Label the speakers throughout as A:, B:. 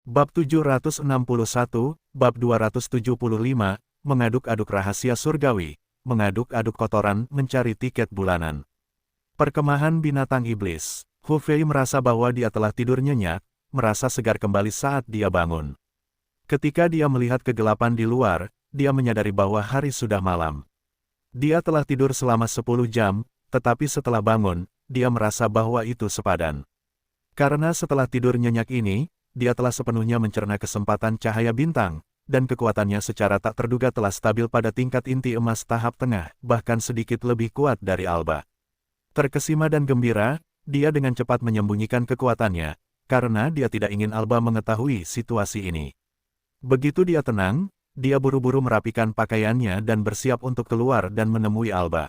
A: Bab 761, Bab 275, mengaduk-aduk rahasia surgawi, mengaduk-aduk kotoran, mencari tiket bulanan. Perkemahan binatang iblis. Hu Fei merasa bahwa dia telah tidur nyenyak, merasa segar kembali saat dia bangun. Ketika dia melihat kegelapan di luar, dia menyadari bahwa hari sudah malam. Dia telah tidur selama 10 jam, tetapi setelah bangun, dia merasa bahwa itu sepadan. Karena setelah tidur nyenyak ini, dia telah sepenuhnya mencerna kesempatan cahaya bintang, dan kekuatannya secara tak terduga telah stabil pada tingkat inti emas tahap tengah, bahkan sedikit lebih kuat dari Alba. Terkesima dan gembira, dia dengan cepat menyembunyikan kekuatannya, karena dia tidak ingin Alba mengetahui situasi ini. Begitu dia tenang, dia buru-buru merapikan pakaiannya dan bersiap untuk keluar dan menemui Alba.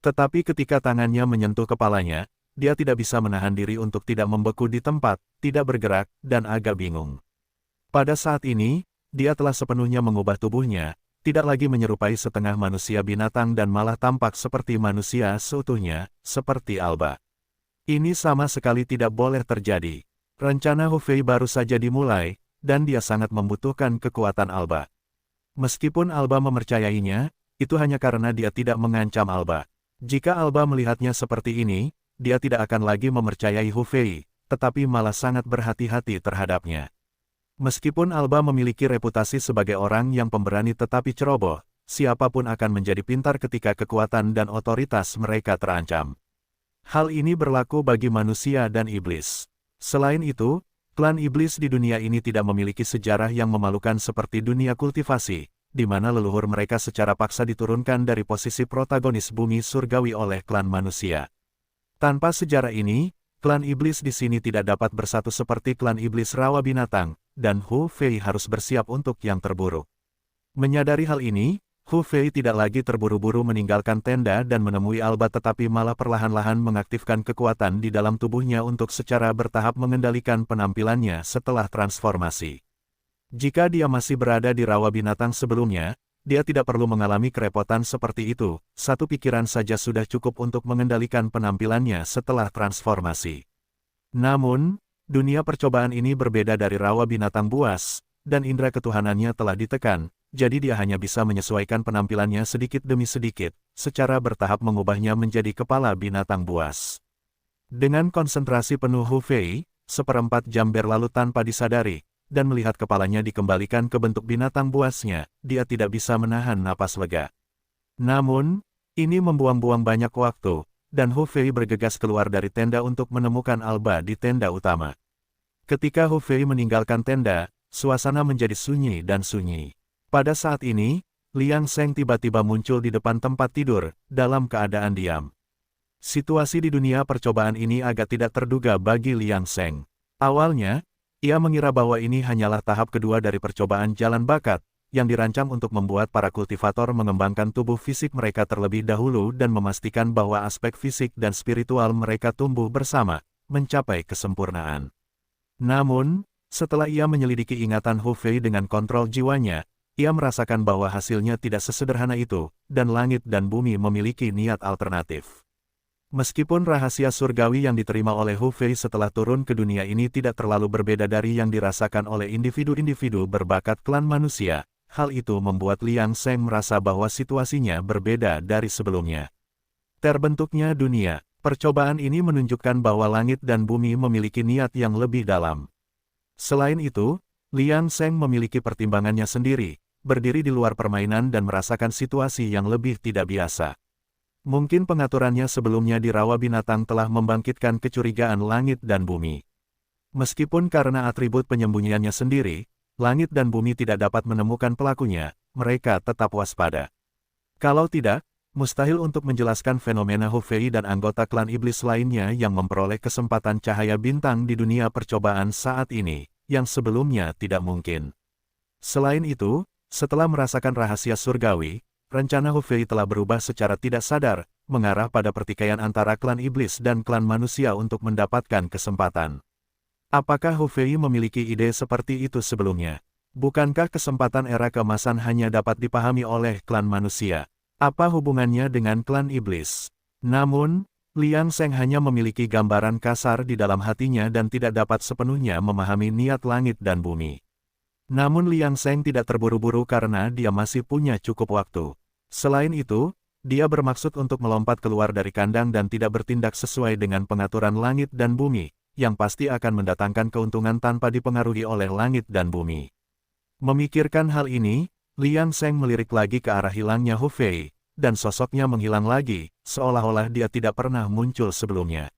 A: Tetapi ketika tangannya menyentuh kepalanya, dia tidak bisa menahan diri untuk tidak membeku di tempat, tidak bergerak, dan agak bingung. Pada saat ini, dia telah sepenuhnya mengubah tubuhnya, tidak lagi menyerupai setengah manusia binatang dan malah tampak seperti manusia seutuhnya, seperti Alba. Ini sama sekali tidak boleh terjadi. Rencana Hu Fei baru saja dimulai, dan dia sangat membutuhkan kekuatan Alba. Meskipun Alba mempercayainya, itu hanya karena dia tidak mengancam Alba. Jika Alba melihatnya seperti ini, dia tidak akan lagi mempercayai Hu Fei, tetapi malah sangat berhati-hati terhadapnya. Meskipun Alba memiliki reputasi sebagai orang yang pemberani tetapi ceroboh, siapapun akan menjadi pintar ketika kekuatan dan otoritas mereka terancam. Hal ini berlaku bagi manusia dan iblis. Selain itu, klan iblis di dunia ini tidak memiliki sejarah yang memalukan seperti dunia kultivasi, di mana leluhur mereka secara paksa diturunkan dari posisi protagonis bumi surgawi oleh klan manusia. Tanpa sejarah ini, klan iblis di sini tidak dapat bersatu seperti klan iblis rawa binatang, dan Hu Fei harus bersiap untuk yang terburuk. Menyadari hal ini, Hu Fei tidak lagi terburu-buru meninggalkan tenda dan menemui Alba tetapi malah perlahan-lahan mengaktifkan kekuatan di dalam tubuhnya untuk secara bertahap mengendalikan penampilannya setelah transformasi. Jika dia masih berada di rawa binatang sebelumnya, dia tidak perlu mengalami kerepotan seperti itu, satu pikiran saja sudah cukup untuk mengendalikan penampilannya setelah transformasi. Namun, dunia percobaan ini berbeda dari rawa binatang buas, dan indera ketuhanannya telah ditekan, jadi dia hanya bisa menyesuaikan penampilannya sedikit demi sedikit, secara bertahap mengubahnya menjadi kepala binatang buas. Dengan konsentrasi penuh Hu Fei, seperempat jam berlalu tanpa disadari, dan melihat kepalanya dikembalikan ke bentuk binatang buasnya, dia tidak bisa menahan napas lega. Namun, ini membuang-buang banyak waktu, dan Hu Fei bergegas keluar dari tenda untuk menemukan Alba di tenda utama. Ketika Hu Fei meninggalkan tenda, suasana menjadi sunyi dan sunyi. Pada saat ini, Liang Seng tiba-tiba muncul di depan tempat tidur, dalam keadaan diam. Situasi di dunia percobaan ini agak tidak terduga bagi Liang Seng. Awalnya, ia mengira bahwa ini hanyalah tahap kedua dari percobaan jalan bakat, yang dirancang untuk membuat para kultivator mengembangkan tubuh fisik mereka terlebih dahulu dan memastikan bahwa aspek fisik dan spiritual mereka tumbuh bersama, mencapai kesempurnaan. Namun, setelah ia menyelidiki ingatan Hu Fei dengan kontrol jiwanya, ia merasakan bahwa hasilnya tidak sesederhana itu, dan langit dan bumi memiliki niat alternatif. Meskipun rahasia surgawi yang diterima oleh Hu Fei setelah turun ke dunia ini tidak terlalu berbeda dari yang dirasakan oleh individu-individu berbakat klan manusia, hal itu membuat Liang Seng merasa bahwa situasinya berbeda dari sebelumnya. Terbentuknya dunia, percobaan ini menunjukkan bahwa langit dan bumi memiliki niat yang lebih dalam. Selain itu, Liang Seng memiliki pertimbangannya sendiri, berdiri di luar permainan dan merasakan situasi yang lebih tidak biasa. Mungkin pengaturannya sebelumnya di rawa binatang telah membangkitkan kecurigaan langit dan bumi. Meskipun karena atribut penyembunyiannya sendiri, langit dan bumi tidak dapat menemukan pelakunya, mereka tetap waspada. Kalau tidak, mustahil untuk menjelaskan fenomena Hu Fei dan anggota klan iblis lainnya yang memperoleh kesempatan cahaya bintang di dunia percobaan saat ini, yang sebelumnya tidak mungkin. Selain itu, setelah merasakan rahasia surgawi, rencana Hu Fei telah berubah secara tidak sadar, mengarah pada pertikaian antara klan iblis dan klan manusia untuk mendapatkan kesempatan. Apakah Hu Fei memiliki ide seperti itu sebelumnya? Bukankah kesempatan era keemasan hanya dapat dipahami oleh klan manusia? Apa hubungannya dengan klan iblis? Namun, Liang Seng hanya memiliki gambaran kasar di dalam hatinya dan tidak dapat sepenuhnya memahami niat langit dan bumi. Namun Liang Seng tidak terburu-buru karena dia masih punya cukup waktu. Selain itu, dia bermaksud untuk melompat keluar dari kandang dan tidak bertindak sesuai dengan pengaturan langit dan bumi, yang pasti akan mendatangkan keuntungan tanpa dipengaruhi oleh langit dan bumi. Memikirkan hal ini, Liang Seng melirik lagi ke arah hilangnya Hu Fei, dan sosoknya menghilang lagi, seolah-olah dia tidak pernah muncul sebelumnya.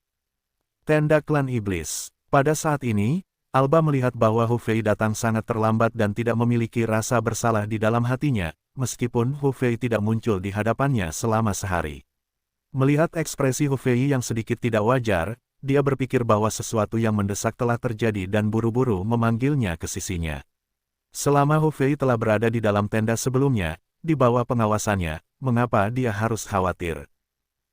A: Tenda Klan Iblis. Pada saat ini, Alba melihat bahwa Hu Fei datang sangat terlambat dan tidak memiliki rasa bersalah di dalam hatinya, meskipun Hu Fei tidak muncul di hadapannya selama sehari. Melihat ekspresi Hu Fei yang sedikit tidak wajar, dia berpikir bahwa sesuatu yang mendesak telah terjadi dan buru-buru memanggilnya ke sisinya. Selama Hu Fei telah berada di dalam tenda sebelumnya, di bawah pengawasannya, mengapa dia harus khawatir?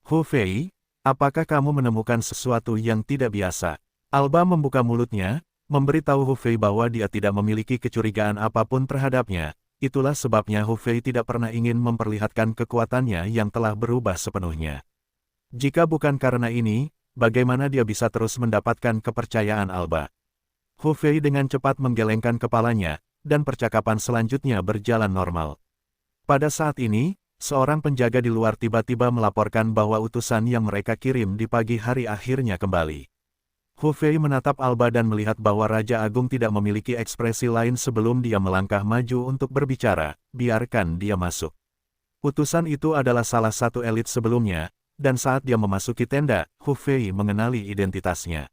A: Hu Fei, apakah kamu menemukan sesuatu yang tidak biasa? Alba membuka mulutnya, memberitahu Hu Fei bahwa dia tidak memiliki kecurigaan apapun terhadapnya. Itulah sebabnya Hu Fei tidak pernah ingin memperlihatkan kekuatannya yang telah berubah sepenuhnya. Jika bukan karena ini, bagaimana dia bisa terus mendapatkan kepercayaan Alba? Hu Fei dengan cepat menggelengkan kepalanya, dan percakapan selanjutnya berjalan normal. Pada saat ini, seorang penjaga di luar tiba-tiba melaporkan bahwa utusan yang mereka kirim di pagi hari akhirnya kembali. Hu Fei menatap Alba dan melihat bahwa Raja Agung tidak memiliki ekspresi lain sebelum dia melangkah maju untuk berbicara, biarkan dia masuk. Utusan itu adalah salah satu elit sebelumnya, dan saat dia memasuki tenda, Hu Fei mengenali identitasnya.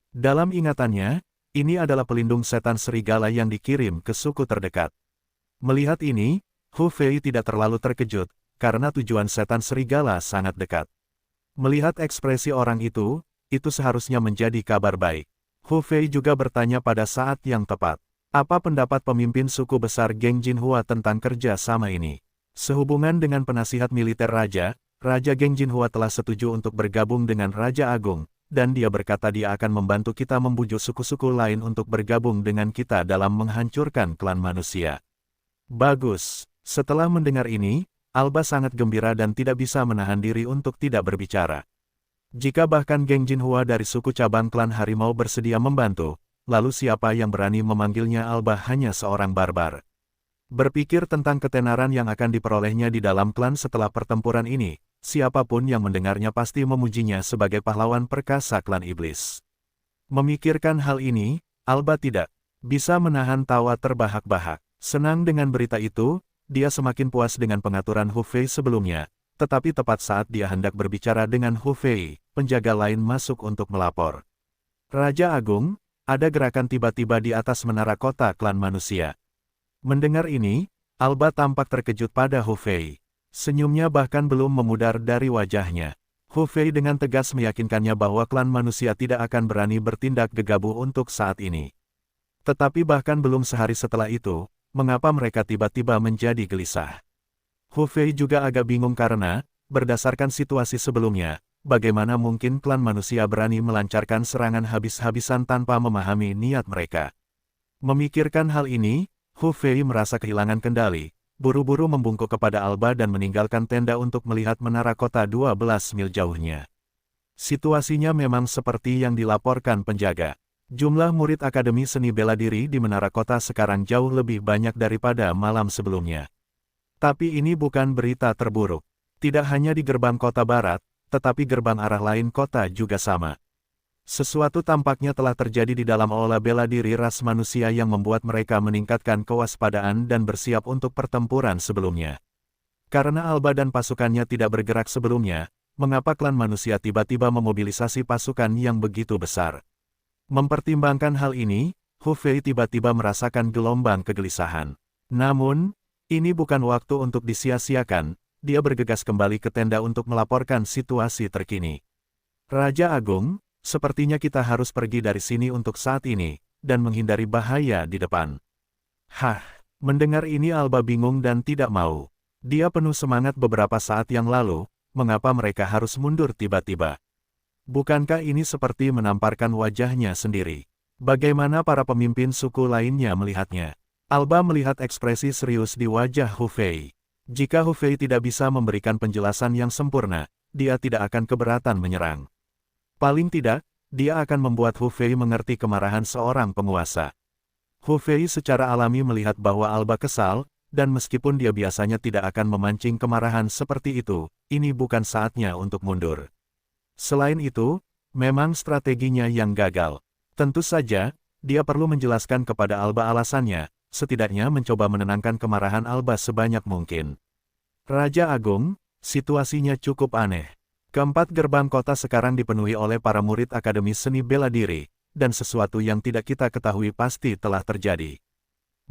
A: Dalam ingatannya, ini adalah pelindung setan serigala yang dikirim ke suku terdekat. Melihat ini, Hu Fei tidak terlalu terkejut, karena tujuan setan serigala sangat dekat. Melihat ekspresi orang itu seharusnya menjadi kabar baik. Hu Fei juga bertanya pada saat yang tepat. Apa pendapat pemimpin suku besar Geng Jinhua tentang kerja sama ini? Sehubungan dengan penasihat militer Raja, Raja Geng Jinhua telah setuju untuk bergabung dengan Raja Agung, dan dia berkata dia akan membantu kita membujuk suku-suku lain untuk bergabung dengan kita dalam menghancurkan klan manusia. Bagus. Setelah mendengar ini, Alba sangat gembira dan tidak bisa menahan diri untuk tidak berbicara. Jika bahkan Geng Jinhua dari suku cabang klan harimau bersedia membantu, lalu siapa yang berani memanggilnya Alba hanya seorang barbar? Berpikir tentang ketenaran yang akan diperolehnya di dalam klan setelah pertempuran ini, siapapun yang mendengarnya pasti memujinya sebagai pahlawan perkasa klan iblis. Memikirkan hal ini, Alba tidak bisa menahan tawa terbahak-bahak. Senang dengan berita itu, dia semakin puas dengan pengaturan Hu Fei sebelumnya, tetapi tepat saat dia hendak berbicara dengan Hu Fei, penjaga lain masuk untuk melapor. Raja Agung, ada gerakan tiba-tiba di atas menara kota klan manusia. Mendengar ini, Alba tampak terkejut pada Hu Fei. Senyumnya bahkan belum memudar dari wajahnya. Hu Fei dengan tegas meyakinkannya bahwa klan manusia tidak akan berani bertindak gegabah untuk saat ini. Tetapi bahkan belum sehari setelah itu, mengapa mereka tiba-tiba menjadi gelisah? Hu Fei juga agak bingung karena, berdasarkan situasi sebelumnya, bagaimana mungkin klan manusia berani melancarkan serangan habis-habisan tanpa memahami niat mereka. Memikirkan hal ini, Hu Fei merasa kehilangan kendali, buru-buru membungkuk kepada Alba dan meninggalkan tenda untuk melihat menara kota 12 mil jauhnya. Situasinya memang seperti yang dilaporkan penjaga. Jumlah murid Akademi Seni Bela Diri di menara kota sekarang jauh lebih banyak daripada malam sebelumnya. Tapi ini bukan berita terburuk. Tidak hanya di gerbang kota barat, tetapi gerbang arah lain kota juga sama. Sesuatu tampaknya telah terjadi di dalam aula bela diri ras manusia yang membuat mereka meningkatkan kewaspadaan dan bersiap untuk pertempuran sebelumnya. Karena Alba dan pasukannya tidak bergerak sebelumnya, mengapa klan manusia tiba-tiba memobilisasi pasukan yang begitu besar? Mempertimbangkan hal ini, Hu Fei tiba-tiba merasakan gelombang kegelisahan. Namun, ini bukan waktu untuk disia-siakan, dia bergegas kembali ke tenda untuk melaporkan situasi terkini. Raja Agung, sepertinya kita harus pergi dari sini untuk saat ini, dan menghindari bahaya di depan. Hah, mendengar ini Alba bingung dan tidak mau. Dia penuh semangat beberapa saat yang lalu, mengapa mereka harus mundur tiba-tiba? Bukankah ini seperti menamparkan wajahnya sendiri? Bagaimana para pemimpin suku lainnya melihatnya? Alba melihat ekspresi serius di wajah Hu Fei. Jika Hu Fei tidak bisa memberikan penjelasan yang sempurna, dia tidak akan keberatan menyerang. Paling tidak, dia akan membuat Hu Fei mengerti kemarahan seorang penguasa. Hu Fei secara alami melihat bahwa Alba kesal, dan meskipun dia biasanya tidak akan memancing kemarahan seperti itu, ini bukan saatnya untuk mundur. Selain itu, memang strateginya yang gagal. Tentu saja, dia perlu menjelaskan kepada Alba alasannya, setidaknya mencoba menenangkan kemarahan Alba sebanyak mungkin. Raja Agung, situasinya cukup aneh. Keempat gerbang kota sekarang dipenuhi oleh para murid Akademi Seni Bela Diri, dan sesuatu yang tidak kita ketahui pasti telah terjadi.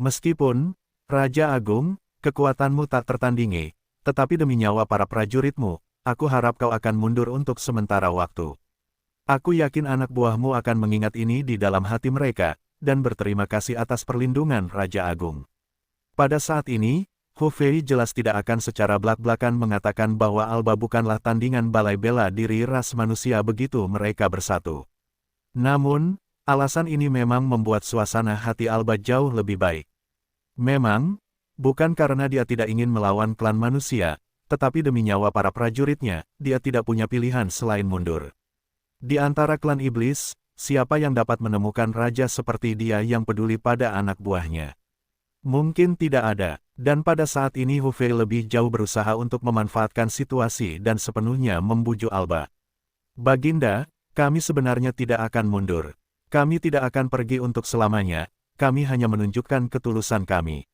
A: Meskipun, Raja Agung, kekuatanmu tak tertandingi, tetapi demi nyawa para prajuritmu, aku harap kau akan mundur untuk sementara waktu. Aku yakin anak buahmu akan mengingat ini di dalam hati mereka, dan berterima kasih atas perlindungan Raja Agung. Pada saat ini, Hu Fei jelas tidak akan secara blak-blakan mengatakan bahwa Alba bukanlah tandingan balai bela diri ras manusia begitu mereka bersatu. Namun, alasan ini memang membuat suasana hati Alba jauh lebih baik. Memang, bukan karena dia tidak ingin melawan klan manusia, tetapi demi nyawa para prajuritnya, dia tidak punya pilihan selain mundur. Di antara klan iblis, siapa yang dapat menemukan raja seperti dia yang peduli pada anak buahnya? Mungkin tidak ada, dan pada saat ini Hu Fei lebih jauh berusaha untuk memanfaatkan situasi dan sepenuhnya membujuk Alba. Baginda, kami sebenarnya tidak akan mundur. Kami tidak akan pergi untuk selamanya, kami hanya menunjukkan ketulusan kami.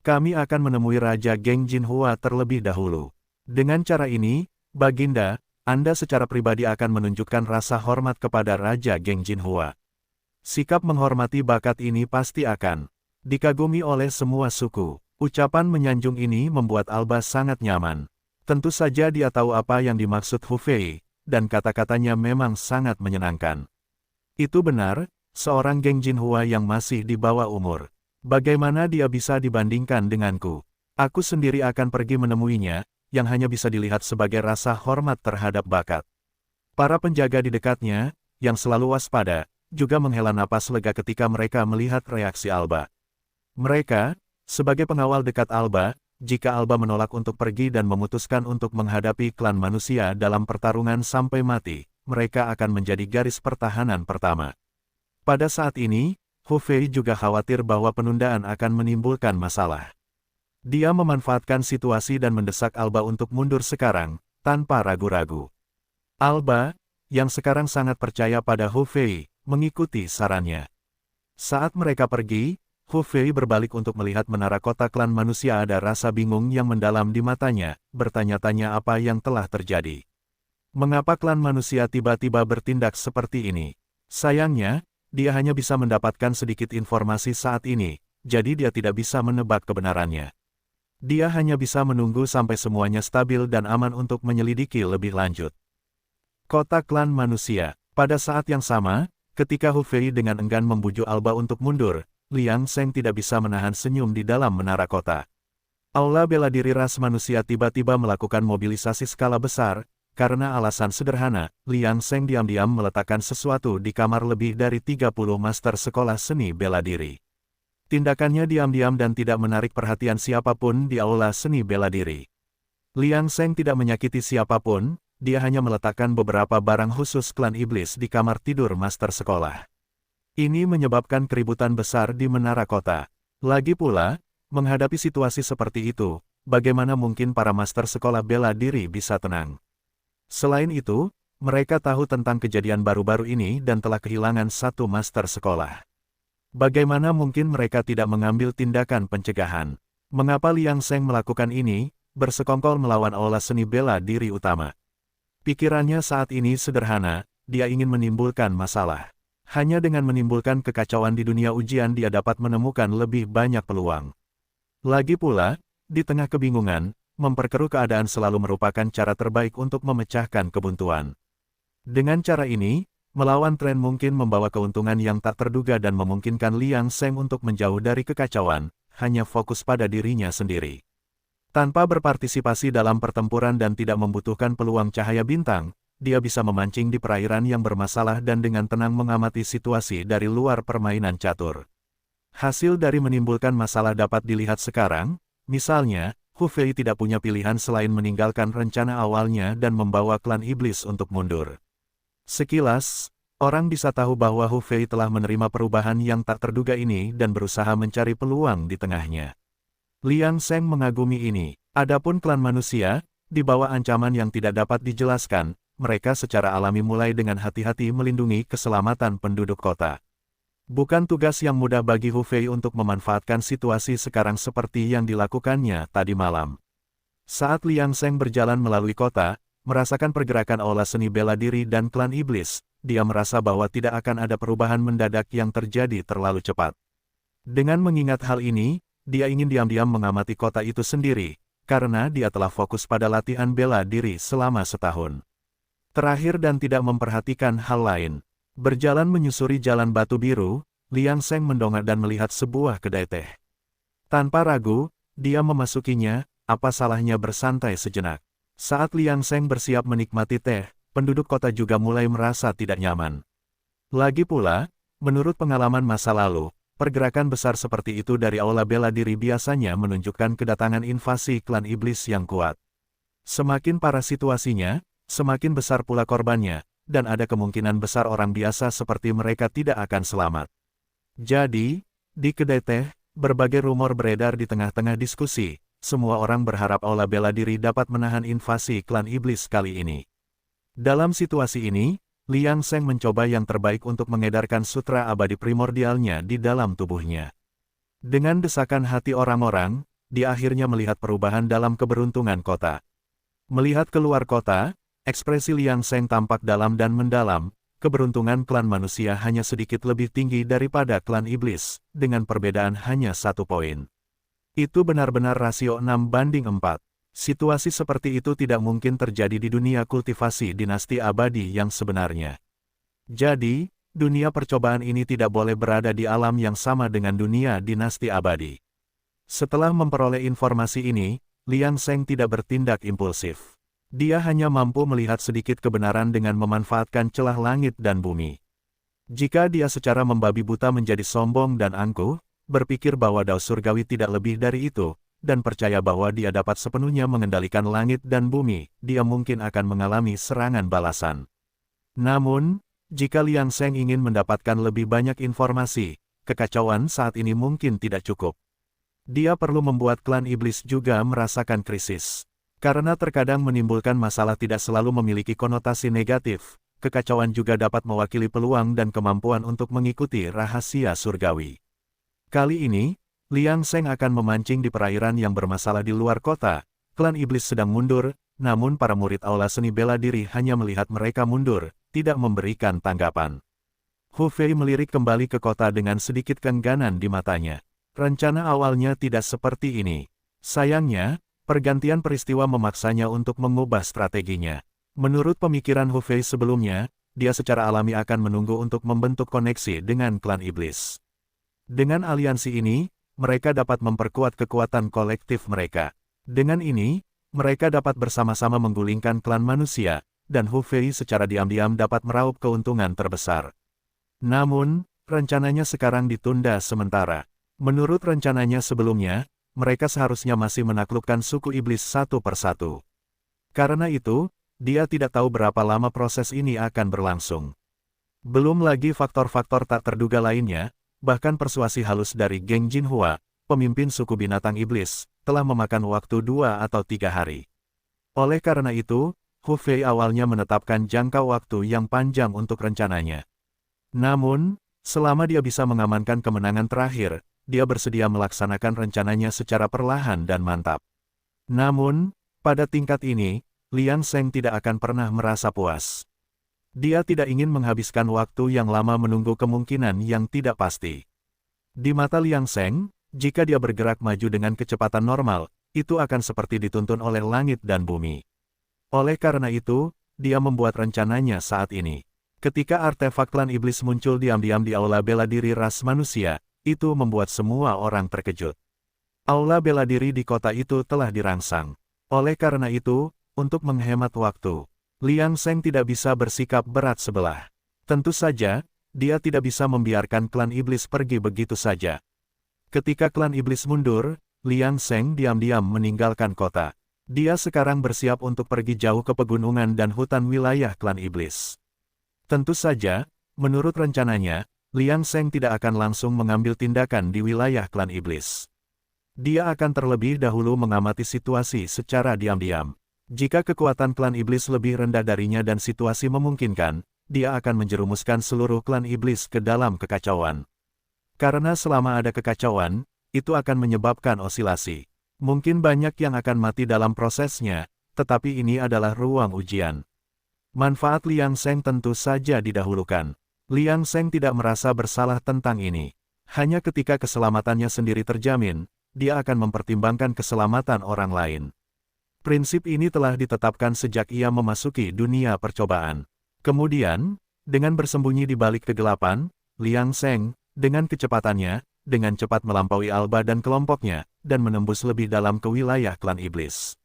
A: Kami akan menemui Raja Geng Jinhua terlebih dahulu. Dengan cara ini, Baginda, Anda secara pribadi akan menunjukkan rasa hormat kepada Raja Geng Jinhua. Sikap menghormati bakat ini pasti akan dikagumi oleh semua suku. Ucapan menyanjung ini membuat Alba sangat nyaman. Tentu saja dia tahu apa yang dimaksud Hu Fei, dan kata-katanya memang sangat menyenangkan. Itu benar, seorang Geng Jinhua yang masih di bawah umur. Bagaimana dia bisa dibandingkan denganku? Aku sendiri akan pergi menemuinya, yang hanya bisa dilihat sebagai rasa hormat terhadap bakat. Para penjaga di dekatnya, yang selalu waspada, juga menghela napas lega ketika mereka melihat reaksi Alba. Mereka, sebagai pengawal dekat Alba, jika Alba menolak untuk pergi dan memutuskan untuk menghadapi klan manusia dalam pertarungan sampai mati, mereka akan menjadi garis pertahanan pertama. Pada saat ini, Hu Fei juga khawatir bahwa penundaan akan menimbulkan masalah. Dia memanfaatkan situasi dan mendesak Alba untuk mundur sekarang, tanpa ragu-ragu. Alba, yang sekarang sangat percaya pada Hu Fei, mengikuti sarannya. Saat mereka pergi, Hu Fei berbalik untuk melihat menara kota klan manusia. Ada rasa bingung yang mendalam di matanya, bertanya-tanya apa yang telah terjadi. Mengapa klan manusia tiba-tiba bertindak seperti ini? Sayangnya, dia hanya bisa mendapatkan sedikit informasi saat ini, jadi dia tidak bisa menebak kebenarannya. Dia hanya bisa menunggu sampai semuanya stabil dan aman untuk menyelidiki lebih lanjut. Kota klan manusia. Pada saat yang sama, ketika Hu Fei dengan enggan membujuk Alba untuk mundur, Liang Sheng tidak bisa menahan senyum di dalam menara kota. Aula bela diri ras manusia tiba-tiba melakukan mobilisasi skala besar, karena alasan sederhana, Liang Sheng diam-diam meletakkan sesuatu di kamar lebih dari 30 master sekolah seni bela diri. Tindakannya diam-diam dan tidak menarik perhatian siapapun di aula seni bela diri. Liang Sheng tidak menyakiti siapapun, dia hanya meletakkan beberapa barang khusus klan iblis di kamar tidur master sekolah. Ini menyebabkan keributan besar di menara kota. Lagi pula, menghadapi situasi seperti itu, bagaimana mungkin para master sekolah bela diri bisa tenang? Selain itu, mereka tahu tentang kejadian baru-baru ini dan telah kehilangan satu master sekolah. Bagaimana mungkin mereka tidak mengambil tindakan pencegahan? Mengapa Liang Sheng melakukan ini, bersekongkol melawan aula seni bela diri utama? Pikirannya saat ini sederhana, dia ingin menimbulkan masalah. Hanya dengan menimbulkan kekacauan di dunia ujian dia dapat menemukan lebih banyak peluang. Lagi pula, di tengah kebingungan, memperkeruh keadaan selalu merupakan cara terbaik untuk memecahkan kebuntuan. Dengan cara ini, melawan tren mungkin membawa keuntungan yang tak terduga dan memungkinkan Liang Sheng untuk menjauh dari kekacauan, hanya fokus pada dirinya sendiri. Tanpa berpartisipasi dalam pertempuran dan tidak membutuhkan peluang cahaya bintang, dia bisa memancing di perairan yang bermasalah dan dengan tenang mengamati situasi dari luar permainan catur. Hasil dari menimbulkan masalah dapat dilihat sekarang, misalnya, Hu Fei tidak punya pilihan selain meninggalkan rencana awalnya dan membawa klan iblis untuk mundur. Sekilas, orang bisa tahu bahwa Hu Fei telah menerima perubahan yang tak terduga ini dan berusaha mencari peluang di tengahnya. Liang Sheng mengagumi ini. Adapun klan manusia, di bawah ancaman yang tidak dapat dijelaskan, mereka secara alami mulai dengan hati-hati melindungi keselamatan penduduk kota. Bukan tugas yang mudah bagi Hu Fei untuk memanfaatkan situasi sekarang seperti yang dilakukannya tadi malam. Saat Liang Sheng berjalan melalui kota, merasakan pergerakan aula seni bela diri dan klan iblis, dia merasa bahwa tidak akan ada perubahan mendadak yang terjadi terlalu cepat. Dengan mengingat hal ini, dia ingin diam-diam mengamati kota itu sendiri, karena dia telah fokus pada latihan bela diri selama setahun. Terakhir dan tidak memperhatikan hal lain. Berjalan menyusuri jalan batu biru, Liang Sheng mendongak dan melihat sebuah kedai teh. Tanpa ragu, dia memasukinya, apa salahnya bersantai sejenak. Saat Liang Sheng bersiap menikmati teh, penduduk kota juga mulai merasa tidak nyaman. Lagi pula, menurut pengalaman masa lalu, pergerakan besar seperti itu dari aula bela diri biasanya menunjukkan kedatangan invasi klan iblis yang kuat. Semakin parah situasinya, semakin besar pula korbannya, dan ada kemungkinan besar orang biasa seperti mereka tidak akan selamat. Jadi, di kedai teh, berbagai rumor beredar di tengah-tengah diskusi. Semua orang berharap aula bela diri dapat menahan invasi klan iblis kali ini. Dalam situasi ini, Liang Sheng mencoba yang terbaik untuk mengedarkan sutra abadi primordialnya di dalam tubuhnya. Dengan desakan hati orang-orang, dia akhirnya melihat perubahan dalam keberuntungan kota. Melihat keluar kota, ekspresi Liang Sheng tampak dalam dan mendalam. Keberuntungan klan manusia hanya sedikit lebih tinggi daripada klan iblis, dengan perbedaan hanya 1 poin. Itu benar-benar rasio 6:4. Situasi seperti itu tidak mungkin terjadi di dunia kultivasi dinasti abadi yang sebenarnya. Jadi, dunia percobaan ini tidak boleh berada di alam yang sama dengan dunia dinasti abadi. Setelah memperoleh informasi ini, Liang Sheng tidak bertindak impulsif. Dia hanya mampu melihat sedikit kebenaran dengan memanfaatkan celah langit dan bumi. Jika dia secara membabi buta menjadi sombong dan angkuh, berpikir bahwa Dao Surgawi tidak lebih dari itu, dan percaya bahwa dia dapat sepenuhnya mengendalikan langit dan bumi, dia mungkin akan mengalami serangan balasan. Namun, jika Liang Sheng ingin mendapatkan lebih banyak informasi, kekacauan saat ini mungkin tidak cukup. Dia perlu membuat klan iblis juga merasakan krisis. Karena terkadang menimbulkan masalah tidak selalu memiliki konotasi negatif, kekacauan juga dapat mewakili peluang dan kemampuan untuk mengikuti rahasia surgawi. Kali ini, Liang Sheng akan memancing di perairan yang bermasalah di luar kota. Klan iblis sedang mundur, namun para murid aula seni bela diri hanya melihat mereka mundur, tidak memberikan tanggapan. Hu Fei melirik kembali ke kota dengan sedikit keengganan di matanya. Rencana awalnya tidak seperti ini. Sayangnya, pergantian peristiwa memaksanya untuk mengubah strateginya. Menurut pemikiran Hu Fei sebelumnya, dia secara alami akan menunggu untuk membentuk koneksi dengan klan iblis. Dengan aliansi ini, mereka dapat memperkuat kekuatan kolektif mereka. Dengan ini, mereka dapat bersama-sama menggulingkan klan manusia, dan Hu Fei secara diam-diam dapat meraup keuntungan terbesar. Namun, rencananya sekarang ditunda sementara. Menurut rencananya sebelumnya, mereka seharusnya masih menaklukkan suku iblis satu persatu. Karena itu, dia tidak tahu berapa lama proses ini akan berlangsung. Belum lagi faktor-faktor tak terduga lainnya, bahkan persuasi halus dari geng Jinhua, pemimpin suku binatang iblis, telah memakan waktu 2 atau 3 hari. Oleh karena itu, Hu Fei awalnya menetapkan jangka waktu yang panjang untuk rencananya. Namun, selama dia bisa mengamankan kemenangan terakhir, dia bersedia melaksanakan rencananya secara perlahan dan mantap. Namun, pada tingkat ini, Liang Sheng tidak akan pernah merasa puas. Dia tidak ingin menghabiskan waktu yang lama menunggu kemungkinan yang tidak pasti. Di mata Liang Sheng, jika dia bergerak maju dengan kecepatan normal, itu akan seperti dituntun oleh langit dan bumi. Oleh karena itu, dia membuat rencananya saat ini. Ketika artefak klan iblis muncul diam-diam di aula bela diri ras manusia, itu membuat semua orang terkejut. Aula bela diri di kota itu telah dirangsang. Oleh karena itu, untuk menghemat waktu, Liang Sheng tidak bisa bersikap berat sebelah. Tentu saja, dia tidak bisa membiarkan klan iblis pergi begitu saja. Ketika klan iblis mundur, Liang Sheng diam-diam meninggalkan kota. Dia sekarang bersiap untuk pergi jauh ke pegunungan dan hutan wilayah klan iblis. Tentu saja, menurut rencananya, Liang Sheng tidak akan langsung mengambil tindakan di wilayah klan iblis. Dia akan terlebih dahulu mengamati situasi secara diam-diam. Jika kekuatan klan iblis lebih rendah darinya dan situasi memungkinkan, dia akan menjerumuskan seluruh klan iblis ke dalam kekacauan. Karena selama ada kekacauan, itu akan menyebabkan osilasi. Mungkin banyak yang akan mati dalam prosesnya, tetapi ini adalah ruang ujian. Manfaat Liang Sheng tentu saja didahulukan. Liang Sheng tidak merasa bersalah tentang ini. Hanya ketika keselamatannya sendiri terjamin, dia akan mempertimbangkan keselamatan orang lain. Prinsip ini telah ditetapkan sejak ia memasuki dunia percobaan. Kemudian, dengan bersembunyi di balik kegelapan, Liang Sheng, dengan kecepatannya, dengan cepat melampaui Alba dan kelompoknya, dan menembus lebih dalam ke wilayah klan iblis.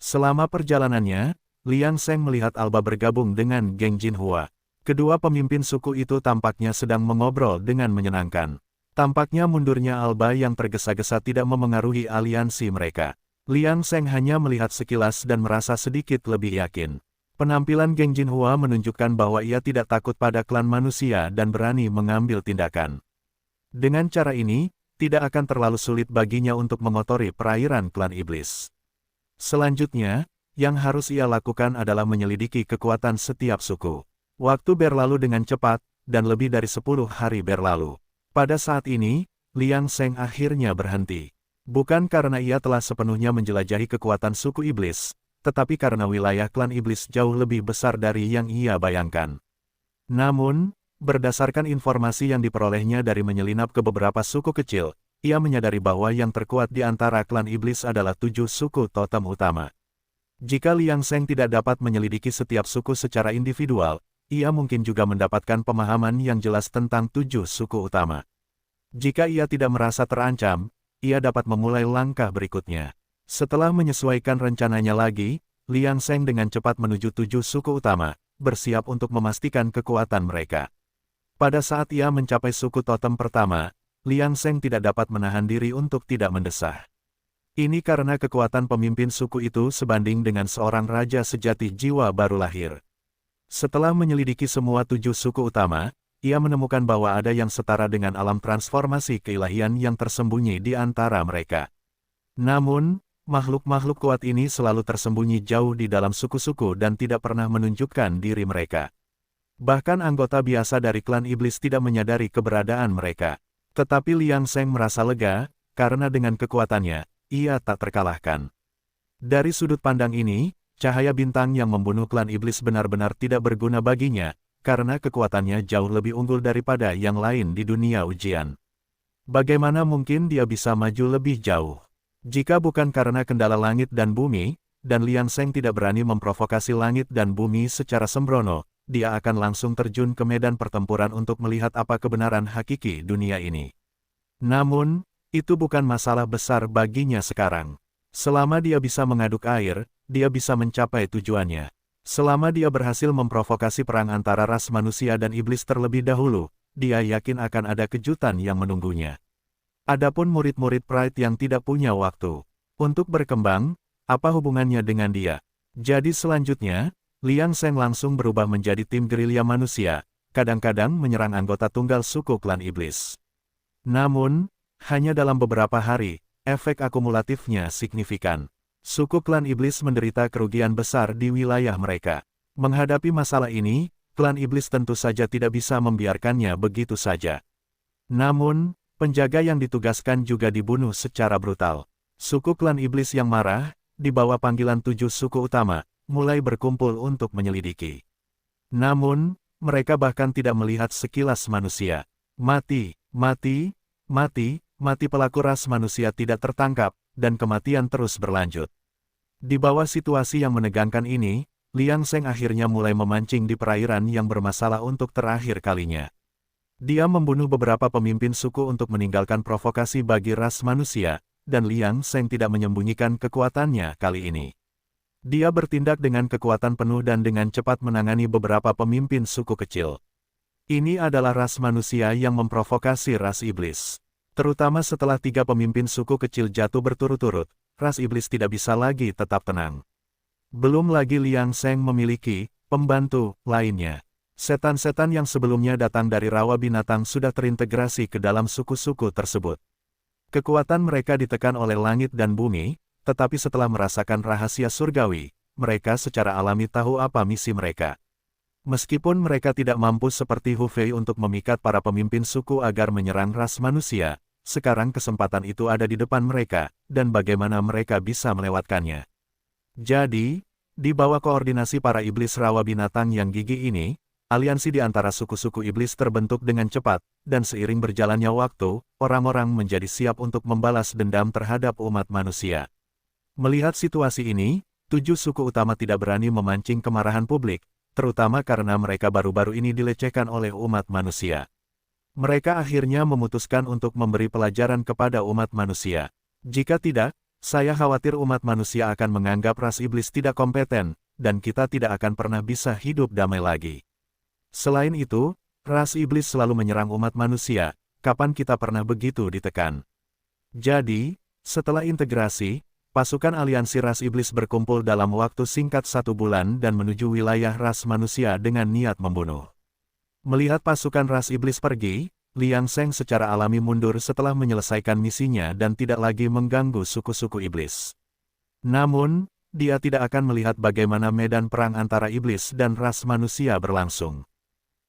A: Selama perjalanannya, Liang Sheng melihat Alba bergabung dengan geng Jinhua. Kedua pemimpin suku itu tampaknya sedang mengobrol dengan menyenangkan. Tampaknya mundurnya Alba yang tergesa-gesa tidak memengaruhi aliansi mereka. Liang Sheng hanya melihat sekilas dan merasa sedikit lebih yakin. Penampilan geng Jinhua menunjukkan bahwa ia tidak takut pada klan manusia dan berani mengambil tindakan. Dengan cara ini, tidak akan terlalu sulit baginya untuk mengotori perairan klan iblis. Selanjutnya, yang harus ia lakukan adalah menyelidiki kekuatan setiap suku. Waktu berlalu dengan cepat, dan lebih dari 10 hari berlalu. Pada saat ini, Liang Sheng akhirnya berhenti. Bukan karena ia telah sepenuhnya menjelajahi kekuatan suku iblis, tetapi karena wilayah klan iblis jauh lebih besar dari yang ia bayangkan. Namun, berdasarkan informasi yang diperolehnya dari menyelinap ke beberapa suku kecil, ia menyadari bahwa yang terkuat di antara klan iblis adalah 7 suku totem utama. Jika Liang Sheng tidak dapat menyelidiki setiap suku secara individual, ia mungkin juga mendapatkan pemahaman yang jelas tentang 7 suku utama. Jika ia tidak merasa terancam, ia dapat memulai langkah berikutnya. Setelah menyesuaikan rencananya lagi, Liang Sheng dengan cepat menuju 7 suku utama, bersiap untuk memastikan kekuatan mereka. Pada saat ia mencapai suku totem pertama, Liang Sheng tidak dapat menahan diri untuk tidak mendesah. Ini karena kekuatan pemimpin suku itu sebanding dengan seorang raja sejati jiwa baru lahir. Setelah menyelidiki semua 7 suku utama, ia menemukan bahwa ada yang setara dengan alam transformasi keilahian yang tersembunyi di antara mereka. Namun, makhluk-makhluk kuat ini selalu tersembunyi jauh di dalam suku-suku dan tidak pernah menunjukkan diri mereka. Bahkan anggota biasa dari klan iblis tidak menyadari keberadaan mereka. Tetapi Liang Sheng merasa lega, karena dengan kekuatannya, ia tak terkalahkan. Dari sudut pandang ini, cahaya bintang yang membunuh klan iblis benar-benar tidak berguna baginya, karena kekuatannya jauh lebih unggul daripada yang lain di dunia ujian. Bagaimana mungkin dia bisa maju lebih jauh? Jika bukan karena kendala langit dan bumi, dan Liang Sheng tidak berani memprovokasi langit dan bumi secara sembrono, dia akan langsung terjun ke medan pertempuran untuk melihat apa kebenaran hakiki dunia ini. Namun, itu bukan masalah besar baginya sekarang. Selama dia bisa mengaduk air, dia bisa mencapai tujuannya. Selama dia berhasil memprovokasi perang antara ras manusia dan iblis terlebih dahulu, dia yakin akan ada kejutan yang menunggunya. Adapun murid-murid Pride yang tidak punya waktu untuk berkembang, apa hubungannya dengan dia? Jadi selanjutnya, Liang Sheng langsung berubah menjadi tim gerilya manusia, kadang-kadang menyerang anggota tunggal suku klan iblis. Namun, hanya dalam beberapa hari, efek akumulatifnya signifikan. Suku klan iblis menderita kerugian besar di wilayah mereka. Menghadapi masalah ini, klan iblis tentu saja tidak bisa membiarkannya begitu saja. Namun, penjaga yang ditugaskan juga dibunuh secara brutal. Suku klan iblis yang marah, di bawah panggilan 7 suku utama, mulai berkumpul untuk menyelidiki. Namun, mereka bahkan tidak melihat sekilas manusia. Mati, mati, mati, mati pelaku ras manusia tidak tertangkap, dan kematian terus berlanjut. Di bawah situasi yang menegangkan ini, Liang Sheng akhirnya mulai memancing di perairan yang bermasalah untuk terakhir kalinya. Dia membunuh beberapa pemimpin suku untuk meninggalkan provokasi bagi ras manusia, dan Liang Sheng tidak menyembunyikan kekuatannya kali ini. Dia bertindak dengan kekuatan penuh dan dengan cepat menangani beberapa pemimpin suku kecil. Ini adalah ras manusia yang memprovokasi ras iblis. Terutama setelah 3 pemimpin suku kecil jatuh berturut-turut, ras iblis tidak bisa lagi tetap tenang. Belum lagi Liang Sheng memiliki pembantu lainnya. Setan-setan yang sebelumnya datang dari rawa binatang sudah terintegrasi ke dalam suku-suku tersebut. Kekuatan mereka ditekan oleh langit dan bumi, tetapi setelah merasakan rahasia surgawi, mereka secara alami tahu apa misi mereka. Meskipun mereka tidak mampu seperti Hu Fei untuk memikat para pemimpin suku agar menyerang ras manusia, sekarang kesempatan itu ada di depan mereka, dan bagaimana mereka bisa melewatkannya. Jadi, di bawah koordinasi para iblis rawa binatang yang gigih ini, aliansi di antara suku-suku iblis terbentuk dengan cepat, dan seiring berjalannya waktu, orang-orang menjadi siap untuk membalas dendam terhadap umat manusia. Melihat situasi ini, 7 suku utama tidak berani memancing kemarahan publik, terutama karena mereka baru-baru ini dilecehkan oleh umat manusia. Mereka akhirnya memutuskan untuk memberi pelajaran kepada umat manusia. Jika tidak, saya khawatir umat manusia akan menganggap ras iblis tidak kompeten, dan kita tidak akan pernah bisa hidup damai lagi. Selain itu, ras iblis selalu menyerang umat manusia, kapan kita pernah begitu ditekan? Jadi, setelah integrasi, pasukan aliansi ras iblis berkumpul dalam waktu singkat 1 bulan dan menuju wilayah ras manusia dengan niat membunuh. Melihat pasukan ras iblis pergi, Liang Sheng secara alami mundur setelah menyelesaikan misinya dan tidak lagi mengganggu suku-suku iblis. Namun, dia tidak akan melihat bagaimana medan perang antara iblis dan ras manusia berlangsung.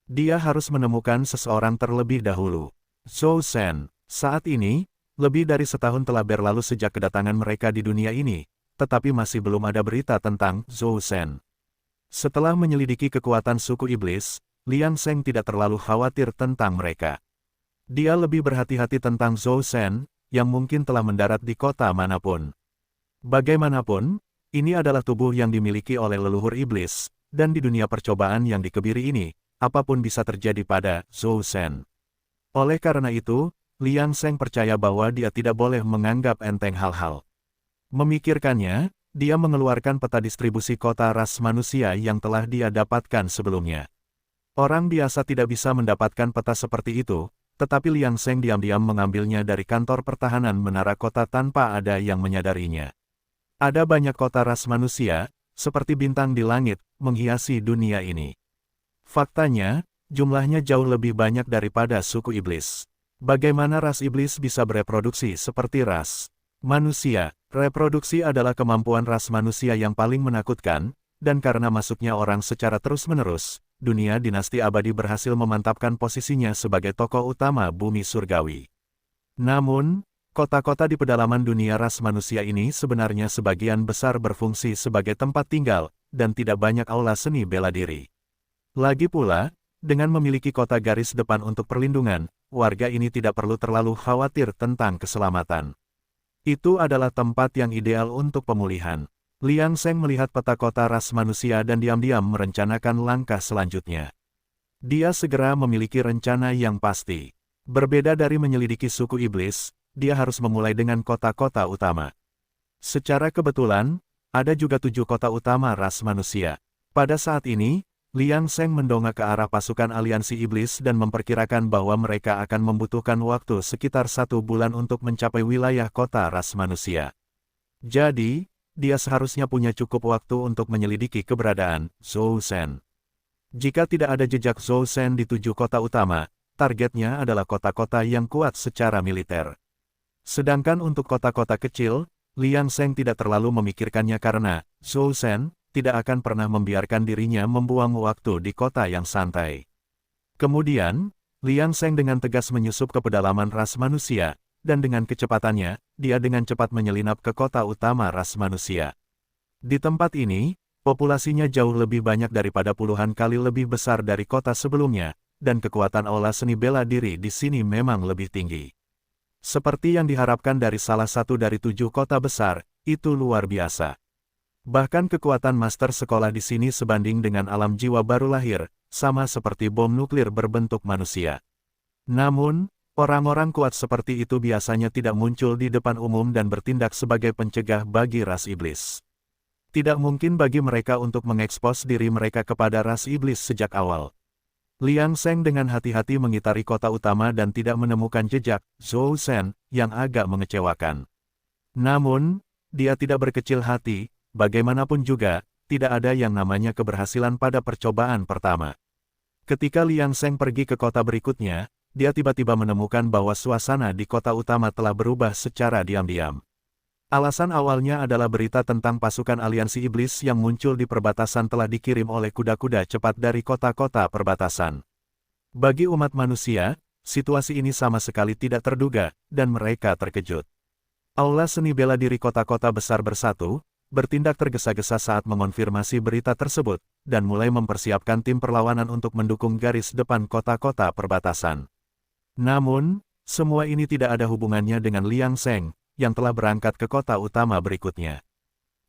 A: Dia harus menemukan seseorang terlebih dahulu. Zhou Shen, saat ini, lebih dari setahun telah berlalu sejak kedatangan mereka di dunia ini, tetapi masih belum ada berita tentang Zhou Shen. Setelah menyelidiki kekuatan suku iblis, Liang Sheng tidak terlalu khawatir tentang mereka. Dia lebih berhati-hati tentang Zhou Shen, yang mungkin telah mendarat di kota manapun. Bagaimanapun, ini adalah tubuh yang dimiliki oleh leluhur iblis, dan di dunia percobaan yang dikebiri ini, apapun bisa terjadi pada Zhou Shen. Oleh karena itu, Liang Sheng percaya bahwa dia tidak boleh menganggap enteng hal-hal. Memikirkannya, dia mengeluarkan peta distribusi kota ras manusia yang telah dia dapatkan sebelumnya. Orang biasa tidak bisa mendapatkan peta seperti itu, tetapi Liang Sheng diam-diam mengambilnya dari kantor pertahanan menara kota tanpa ada yang menyadarinya. Ada banyak kota ras manusia, seperti bintang di langit, menghiasi dunia ini. Faktanya, jumlahnya jauh lebih banyak daripada suku iblis. Bagaimana ras iblis bisa bereproduksi seperti ras manusia? Reproduksi adalah kemampuan ras manusia yang paling menakutkan, dan karena masuknya orang secara terus-menerus, dunia dinasti abadi berhasil memantapkan posisinya sebagai tokoh utama bumi surgawi. Namun, kota-kota di pedalaman dunia ras manusia ini sebenarnya sebagian besar berfungsi sebagai tempat tinggal, dan tidak banyak aula seni bela diri. Lagi pula, dengan memiliki kota garis depan untuk perlindungan, warga ini tidak perlu terlalu khawatir tentang keselamatan. Itu adalah tempat yang ideal untuk pemulihan. Liang Sheng melihat peta kota ras manusia dan diam-diam merencanakan langkah selanjutnya. Dia segera memiliki rencana yang pasti. Berbeda dari menyelidiki suku iblis, dia harus memulai dengan kota-kota utama. Secara kebetulan, ada juga 7 kota utama ras manusia. Pada saat ini, Liang Sheng mendongak ke arah pasukan aliansi iblis dan memperkirakan bahwa mereka akan membutuhkan waktu sekitar 1 bulan untuk mencapai wilayah kota ras manusia. Jadi, dia seharusnya punya cukup waktu untuk menyelidiki keberadaan Zhou Shen. Jika tidak ada jejak Zhou Shen di 7 kota utama, targetnya adalah kota-kota yang kuat secara militer. Sedangkan untuk kota-kota kecil, Liang Sheng tidak terlalu memikirkannya karena Zhou Shen tidak akan pernah membiarkan dirinya membuang waktu di kota yang santai. Kemudian, Liang Sheng dengan tegas menyusup ke pedalaman ras manusia, dan dengan kecepatannya, dia dengan cepat menyelinap ke kota utama ras manusia. Di tempat ini, populasinya jauh lebih banyak daripada puluhan kali lebih besar dari kota sebelumnya, dan kekuatan aula seni bela diri di sini memang lebih tinggi. Seperti yang diharapkan dari salah satu dari 7 kota besar, itu luar biasa. Bahkan kekuatan master sekolah di sini sebanding dengan alam jiwa baru lahir, sama seperti bom nuklir berbentuk manusia. Namun, orang-orang kuat seperti itu biasanya tidak muncul di depan umum dan bertindak sebagai pencegah bagi ras iblis. Tidak mungkin bagi mereka untuk mengekspos diri mereka kepada ras iblis sejak awal. Liang Seng dengan hati-hati mengitari kota utama dan tidak menemukan jejak Zhou Shen yang agak mengecewakan. Namun, dia tidak berkecil hati, bagaimanapun juga, tidak ada yang namanya keberhasilan pada percobaan pertama. Ketika Liang Seng pergi ke kota berikutnya, dia tiba-tiba menemukan bahwa suasana di kota utama telah berubah secara diam-diam. Alasan awalnya adalah berita tentang pasukan aliansi iblis yang muncul di perbatasan telah dikirim oleh kuda-kuda cepat dari kota-kota perbatasan. Bagi umat manusia, situasi ini sama sekali tidak terduga, dan mereka terkejut. Aula seni bela diri kota-kota besar bersatu, bertindak tergesa-gesa saat mengonfirmasi berita tersebut, dan mulai mempersiapkan tim perlawanan untuk mendukung garis depan kota-kota perbatasan. Namun, semua ini tidak ada hubungannya dengan Liang Seng, yang telah berangkat ke kota utama berikutnya.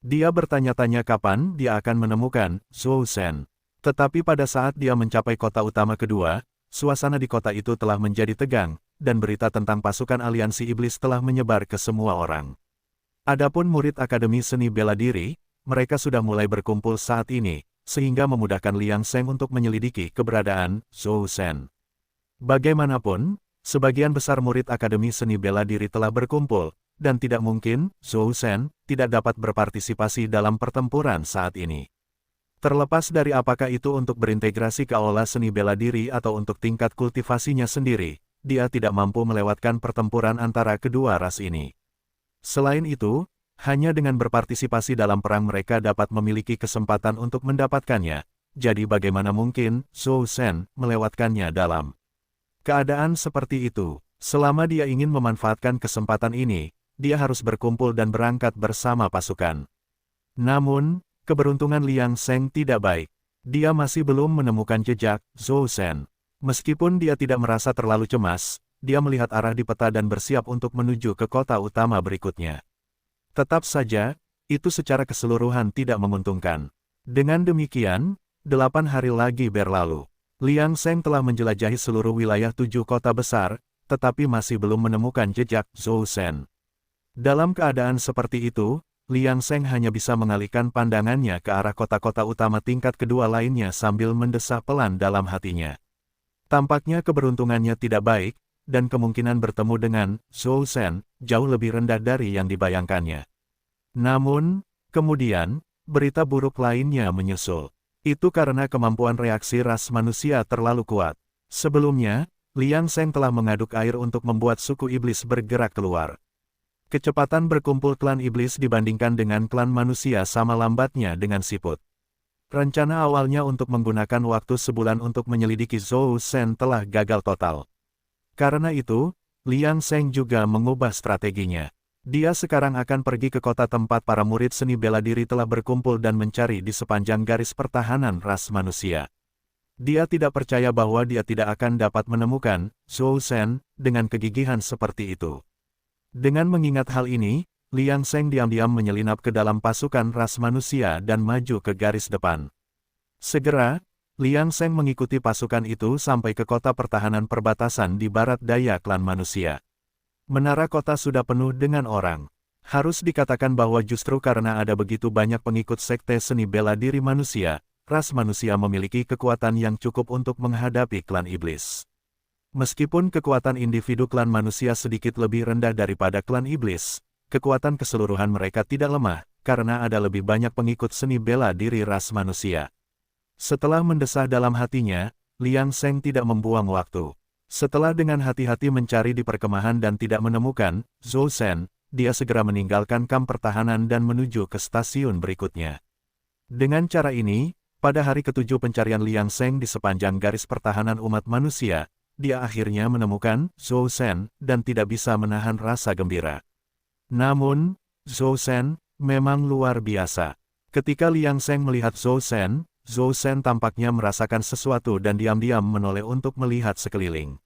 A: Dia bertanya-tanya kapan dia akan menemukan Zhou Shen. Tetapi pada saat dia mencapai kota utama kedua, suasana di kota itu telah menjadi tegang, dan berita tentang pasukan aliansi iblis telah menyebar ke semua orang. Adapun murid Akademi Seni Bela Diri, mereka sudah mulai berkumpul saat ini, sehingga memudahkan Liang Seng untuk menyelidiki keberadaan Zhou Shen. Bagaimanapun, sebagian besar murid Akademi Seni Bela Diri telah berkumpul, dan tidak mungkin Zhou Shen tidak dapat berpartisipasi dalam pertempuran saat ini. Terlepas dari apakah itu untuk berintegrasi ke aula seni bela diri atau untuk tingkat kultivasinya sendiri, dia tidak mampu melewatkan pertempuran antara kedua ras ini. Selain itu, hanya dengan berpartisipasi dalam perang mereka dapat memiliki kesempatan untuk mendapatkannya, jadi bagaimana mungkin Zhou Shen melewatkannya dalam keadaan seperti itu. Selama dia ingin memanfaatkan kesempatan ini, dia harus berkumpul dan berangkat bersama pasukan. Namun, keberuntungan Liang Seng tidak baik. Dia masih belum menemukan jejak Zhou Shen. Meskipun dia tidak merasa terlalu cemas, dia melihat arah di peta dan bersiap untuk menuju ke kota utama berikutnya. Tetap saja, itu secara keseluruhan tidak menguntungkan. Dengan demikian, 8 hari lagi berlalu. Liang Seng telah menjelajahi seluruh wilayah 7 kota besar, tetapi masih belum menemukan jejak Zhou Shen. Dalam keadaan seperti itu, Liang Seng hanya bisa mengalihkan pandangannya ke arah kota-kota utama tingkat kedua lainnya sambil mendesah pelan dalam hatinya. Tampaknya keberuntungannya tidak baik, dan kemungkinan bertemu dengan Zhou Shen jauh lebih rendah dari yang dibayangkannya. Namun, kemudian, berita buruk lainnya menyusul. Itu karena kemampuan reaksi ras manusia terlalu kuat. Sebelumnya, Liang Seng telah mengaduk air untuk membuat suku iblis bergerak keluar. Kecepatan berkumpul klan iblis dibandingkan dengan klan manusia sama lambatnya dengan siput. Rencana awalnya untuk menggunakan waktu sebulan untuk menyelidiki Zhou Shen telah gagal total. Karena itu, Liang Seng juga mengubah strateginya. Dia sekarang akan pergi ke kota tempat para murid seni bela diri telah berkumpul dan mencari di sepanjang garis pertahanan ras manusia. Dia tidak percaya bahwa dia tidak akan dapat menemukan Zhou Shen dengan kegigihan seperti itu. Dengan mengingat hal ini, Liang Seng diam-diam menyelinap ke dalam pasukan ras manusia dan maju ke garis depan. Segera, Liang Seng mengikuti pasukan itu sampai ke kota pertahanan perbatasan di barat daya klan manusia. Menara kota sudah penuh dengan orang. Harus dikatakan bahwa justru karena ada begitu banyak pengikut sekte seni bela diri manusia, ras manusia memiliki kekuatan yang cukup untuk menghadapi klan iblis. Meskipun kekuatan individu klan manusia sedikit lebih rendah daripada klan iblis, kekuatan keseluruhan mereka tidak lemah, karena ada lebih banyak pengikut seni bela diri ras manusia. Setelah mendesah dalam hatinya, Liang Seng tidak membuang waktu. Setelah dengan hati-hati mencari di perkemahan dan tidak menemukan Zhou Shen, dia segera meninggalkan kamp pertahanan dan menuju ke stasiun berikutnya. Dengan cara ini, pada hari ke-7 pencarian Liang Seng di sepanjang garis pertahanan umat manusia, dia akhirnya menemukan Zhou Shen dan tidak bisa menahan rasa gembira. Namun, Zhou Shen memang luar biasa. Ketika Liang Seng melihat Zhou Shen tampaknya merasakan sesuatu dan diam-diam menoleh untuk melihat sekeliling.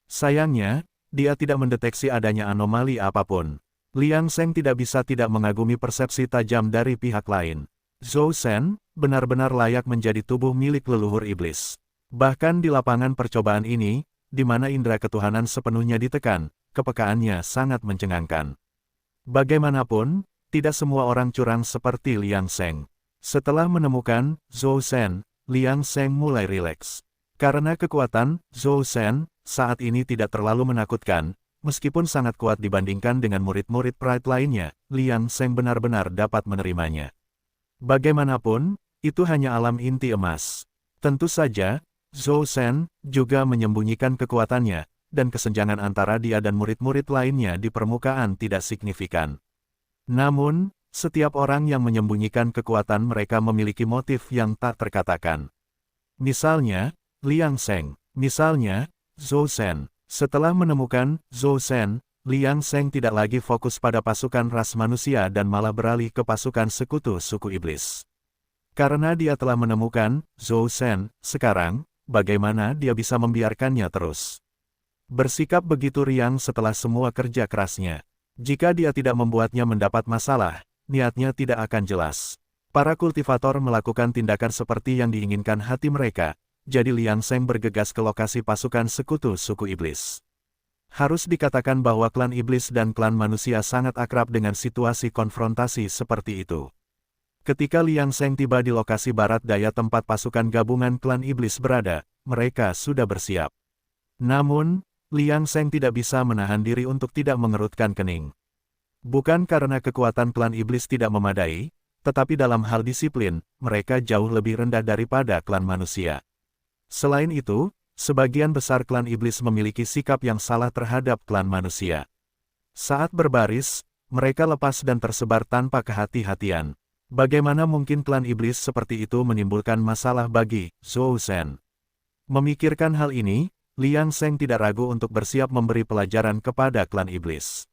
A: Sayangnya, dia tidak mendeteksi adanya anomali apapun. Liang Seng tidak bisa tidak mengagumi persepsi tajam dari pihak lain. Zhou Shen benar-benar layak menjadi tubuh milik leluhur iblis. Bahkan di lapangan percobaan ini, di mana indera ketuhanan sepenuhnya ditekan, kepekaannya sangat mencengangkan. Bagaimanapun, tidak semua orang curang seperti Liang Seng. Setelah menemukan Zhou Shen, Liang Seng mulai rileks. Karena kekuatan Zhou Shen saat ini tidak terlalu menakutkan, meskipun sangat kuat dibandingkan dengan murid-murid Pride lainnya, Liang Seng benar-benar dapat menerimanya. Bagaimanapun, itu hanya alam inti emas. Tentu saja, Zhou Shen juga menyembunyikan kekuatannya, dan kesenjangan antara dia dan murid-murid lainnya di permukaan tidak signifikan. Namun, setiap orang yang menyembunyikan kekuatan mereka memiliki motif yang tak terkatakan. Misalnya, Liang Seng. Misalnya, Zhou Shen. Setelah menemukan Zhou Shen, Liang Seng tidak lagi fokus pada pasukan ras manusia dan malah beralih ke pasukan sekutu suku iblis. Karena dia telah menemukan Zhou Shen, sekarang, bagaimana dia bisa membiarkannya terus? Bersikap begitu riang setelah semua kerja kerasnya. Jika dia tidak membuatnya mendapat masalah, niatnya tidak akan jelas. Para kultivator melakukan tindakan seperti yang diinginkan hati mereka, jadi Liang Seng bergegas ke lokasi pasukan sekutu suku iblis. Harus dikatakan bahwa klan iblis dan klan manusia sangat akrab dengan situasi konfrontasi seperti itu. Ketika Liang Seng tiba di lokasi barat daya tempat pasukan gabungan klan iblis berada, mereka sudah bersiap. Namun, Liang Seng tidak bisa menahan diri untuk tidak mengerutkan kening. Bukan karena kekuatan klan iblis tidak memadai, tetapi dalam hal disiplin, mereka jauh lebih rendah daripada klan manusia. Selain itu, sebagian besar klan iblis memiliki sikap yang salah terhadap klan manusia. Saat berbaris, mereka lepas dan tersebar tanpa kehati-hatian. Bagaimana mungkin klan iblis seperti itu menimbulkan masalah bagi Zhou Shen? Memikirkan hal ini, Liang Seng tidak ragu untuk bersiap memberi pelajaran kepada klan iblis.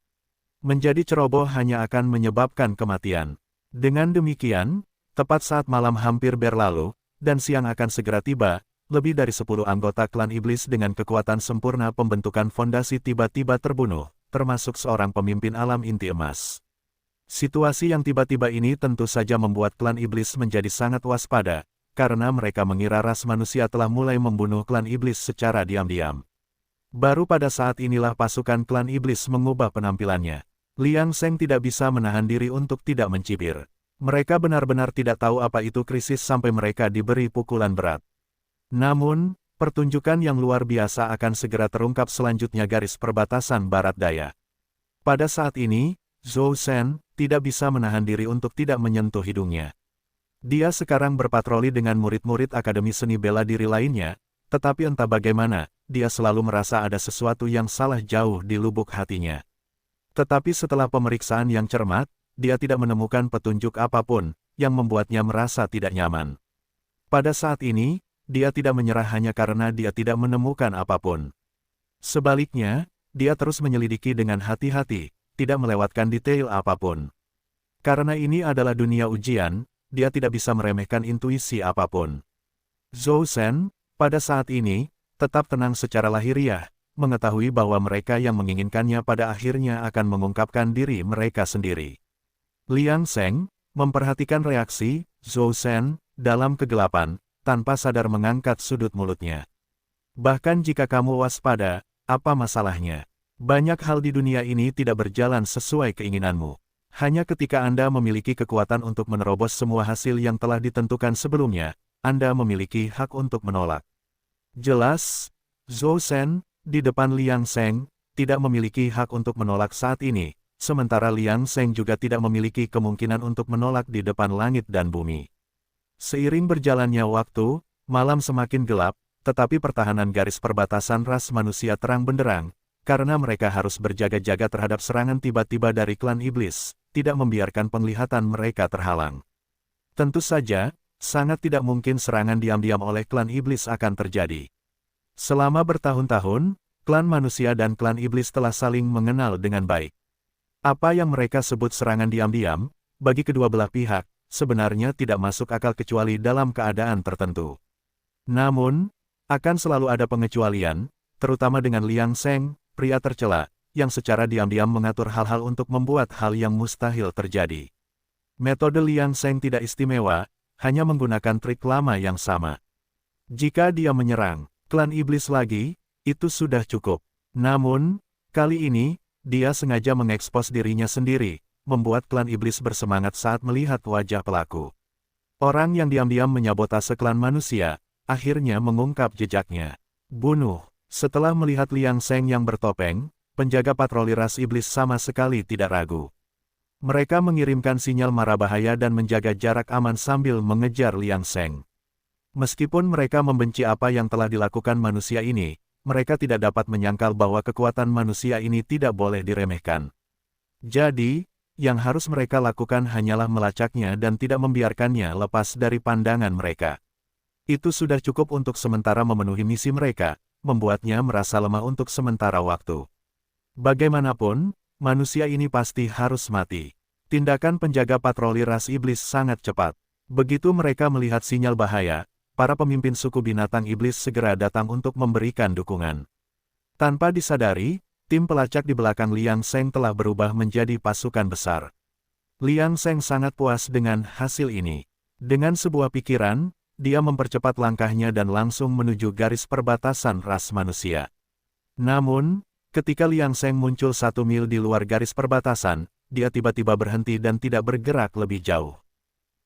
A: Menjadi ceroboh hanya akan menyebabkan kematian. Dengan demikian, tepat saat malam hampir berlalu, dan siang akan segera tiba, lebih dari 10 anggota klan iblis dengan kekuatan sempurna pembentukan fondasi tiba-tiba terbunuh, termasuk seorang pemimpin alam inti emas. Situasi yang tiba-tiba ini tentu saja membuat klan iblis menjadi sangat waspada, karena mereka mengira ras manusia telah mulai membunuh klan iblis secara diam-diam. Baru pada saat inilah pasukan klan iblis mengubah penampilannya. Liang Seng tidak bisa menahan diri untuk tidak mencibir. Mereka benar-benar tidak tahu apa itu krisis sampai mereka diberi pukulan berat. Namun, pertunjukan yang luar biasa akan segera terungkap selanjutnya garis perbatasan barat daya. Pada saat ini, Zhou Shen tidak bisa menahan diri untuk tidak menyentuh hidungnya. Dia sekarang berpatroli dengan murid-murid Akademi Seni Bela Diri lainnya, tetapi entah bagaimana, dia selalu merasa ada sesuatu yang salah jauh di lubuk hatinya. Tetapi setelah pemeriksaan yang cermat, dia tidak menemukan petunjuk apapun yang membuatnya merasa tidak nyaman. Pada saat ini, dia tidak menyerah hanya karena dia tidak menemukan apapun. Sebaliknya, dia terus menyelidiki dengan hati-hati, tidak melewatkan detail apapun. Karena ini adalah dunia ujian, dia tidak bisa meremehkan intuisi apapun. Zhou Shen, pada saat ini, tetap tenang secara lahiriah, mengetahui bahwa mereka yang menginginkannya pada akhirnya akan mengungkapkan diri mereka sendiri. Liang Seng memperhatikan reaksi Zhou Shen dalam kegelapan, tanpa sadar mengangkat sudut mulutnya. Bahkan jika kamu waspada, apa masalahnya? Banyak hal di dunia ini tidak berjalan sesuai keinginanmu. Hanya ketika Anda memiliki kekuatan untuk menerobos semua hasil yang telah ditentukan sebelumnya, Anda memiliki hak untuk menolak. Jelas, Zhou Shen, di depan Liang Seng, tidak memiliki hak untuk menolak saat ini, sementara Liang Seng juga tidak memiliki kemungkinan untuk menolak di depan langit dan bumi. Seiring berjalannya waktu, malam semakin gelap, tetapi pertahanan garis perbatasan ras manusia terang benderang, karena mereka harus berjaga-jaga terhadap serangan tiba-tiba dari klan iblis, tidak membiarkan penglihatan mereka terhalang. Tentu saja, sangat tidak mungkin serangan diam-diam oleh klan iblis akan terjadi. Selama bertahun-tahun, klan manusia dan klan iblis telah saling mengenal dengan baik. Apa yang mereka sebut serangan diam-diam, bagi kedua belah pihak, sebenarnya tidak masuk akal kecuali dalam keadaan tertentu. Namun, akan selalu ada pengecualian, terutama dengan Liang Seng, pria tercela, yang secara diam-diam mengatur hal-hal untuk membuat hal yang mustahil terjadi. Metode Liang Seng tidak istimewa, hanya menggunakan trik lama yang sama. Jika dia menyerang klan iblis lagi, itu sudah cukup. Namun, kali ini, dia sengaja mengekspos dirinya sendiri, membuat klan iblis bersemangat saat melihat wajah pelaku. Orang yang diam-diam menyabotase klan manusia, akhirnya mengungkap jejaknya. Bunuh. Setelah melihat Liang Seng yang bertopeng, penjaga patroli ras iblis sama sekali tidak ragu. Mereka mengirimkan sinyal mara bahaya dan menjaga jarak aman sambil mengejar Liang Seng. Meskipun mereka membenci apa yang telah dilakukan manusia ini, mereka tidak dapat menyangkal bahwa kekuatan manusia ini tidak boleh diremehkan. Jadi, yang harus mereka lakukan hanyalah melacaknya dan tidak membiarkannya lepas dari pandangan mereka. Itu sudah cukup untuk sementara memenuhi misi mereka, membuatnya merasa lemah untuk sementara waktu. Bagaimanapun, manusia ini pasti harus mati. Tindakan penjaga patroli ras iblis sangat cepat. Begitu mereka melihat sinyal bahaya, para pemimpin suku binatang iblis segera datang untuk memberikan dukungan. Tanpa disadari, tim pelacak di belakang Liang Seng telah berubah menjadi pasukan besar. Liang Seng sangat puas dengan hasil ini. Dengan sebuah pikiran, dia mempercepat langkahnya dan langsung menuju garis perbatasan ras manusia. Namun, ketika Liang Seng muncul 1 mil di luar garis perbatasan, dia tiba-tiba berhenti dan tidak bergerak lebih jauh.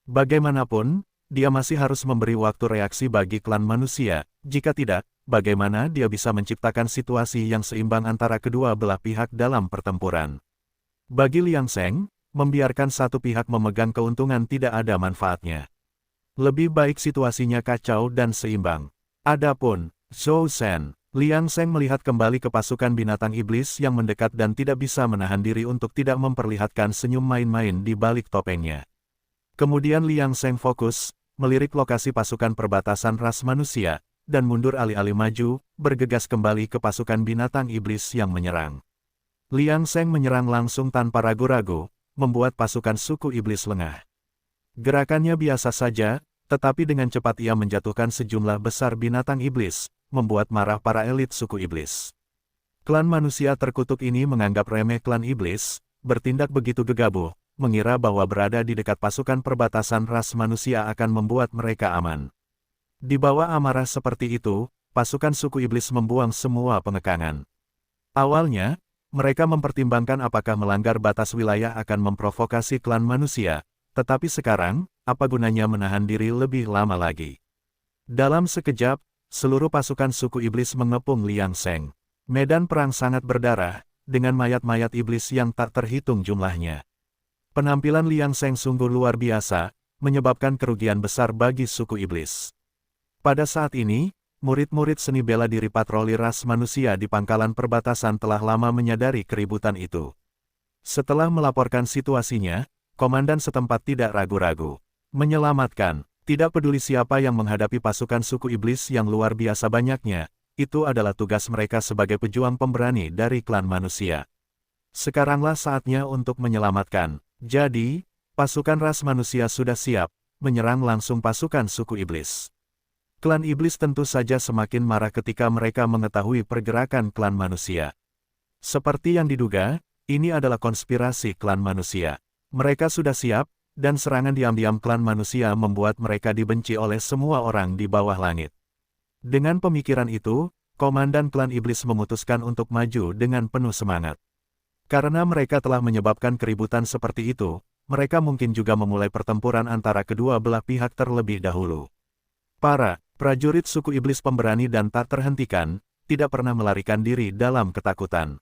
A: Bagaimanapun, dia masih harus memberi waktu reaksi bagi klan manusia, jika tidak, bagaimana dia bisa menciptakan situasi yang seimbang antara kedua belah pihak dalam pertempuran. Bagi Liang Seng, membiarkan satu pihak memegang keuntungan tidak ada manfaatnya. Lebih baik situasinya kacau dan seimbang. Adapun Zhou Shen, Liang Seng melihat kembali ke pasukan binatang iblis yang mendekat dan tidak bisa menahan diri untuk tidak memperlihatkan senyum main-main di balik topengnya. Kemudian Liang Seng fokus, melirik lokasi pasukan perbatasan ras manusia, dan mundur alih-alih maju, bergegas kembali ke pasukan binatang iblis yang menyerang. Liang Seng menyerang langsung tanpa ragu-ragu, membuat pasukan suku iblis lengah. Gerakannya biasa saja, tetapi dengan cepat ia menjatuhkan sejumlah besar binatang iblis, membuat marah para elit suku iblis. Klan manusia terkutuk ini menganggap remeh klan iblis, bertindak begitu gegabah, mengira bahwa berada di dekat pasukan perbatasan ras manusia akan membuat mereka aman. Di bawah amarah seperti itu, pasukan suku iblis membuang semua pengekangan. Awalnya, mereka mempertimbangkan apakah melanggar batas wilayah akan memprovokasi klan manusia, tetapi sekarang, apa gunanya menahan diri lebih lama lagi? Dalam sekejap, seluruh pasukan suku iblis mengepung Liang Seng. Medan perang sangat berdarah, dengan mayat-mayat iblis yang tak terhitung jumlahnya. Penampilan Liang Seng sungguh luar biasa, menyebabkan kerugian besar bagi suku iblis. Pada saat ini, murid-murid seni bela diri patroli ras manusia di pangkalan perbatasan telah lama menyadari keributan itu. Setelah melaporkan situasinya, komandan setempat tidak ragu-ragu. Menyelamatkan, tidak peduli siapa yang menghadapi pasukan suku iblis yang luar biasa banyaknya, itu adalah tugas mereka sebagai pejuang pemberani dari klan manusia. Sekaranglah saatnya untuk menyelamatkan. Jadi, pasukan ras manusia sudah siap, menyerang langsung pasukan suku iblis. Klan iblis tentu saja semakin marah ketika mereka mengetahui pergerakan klan manusia. Seperti yang diduga, ini adalah konspirasi klan manusia. Mereka sudah siap, dan serangan diam-diam klan manusia membuat mereka dibenci oleh semua orang di bawah langit. Dengan pemikiran itu, komandan klan iblis memutuskan untuk maju dengan penuh semangat. Karena mereka telah menyebabkan keributan seperti itu, mereka mungkin juga memulai pertempuran antara kedua belah pihak terlebih dahulu. Para prajurit suku iblis pemberani dan tak terhentikan, tidak pernah melarikan diri dalam ketakutan.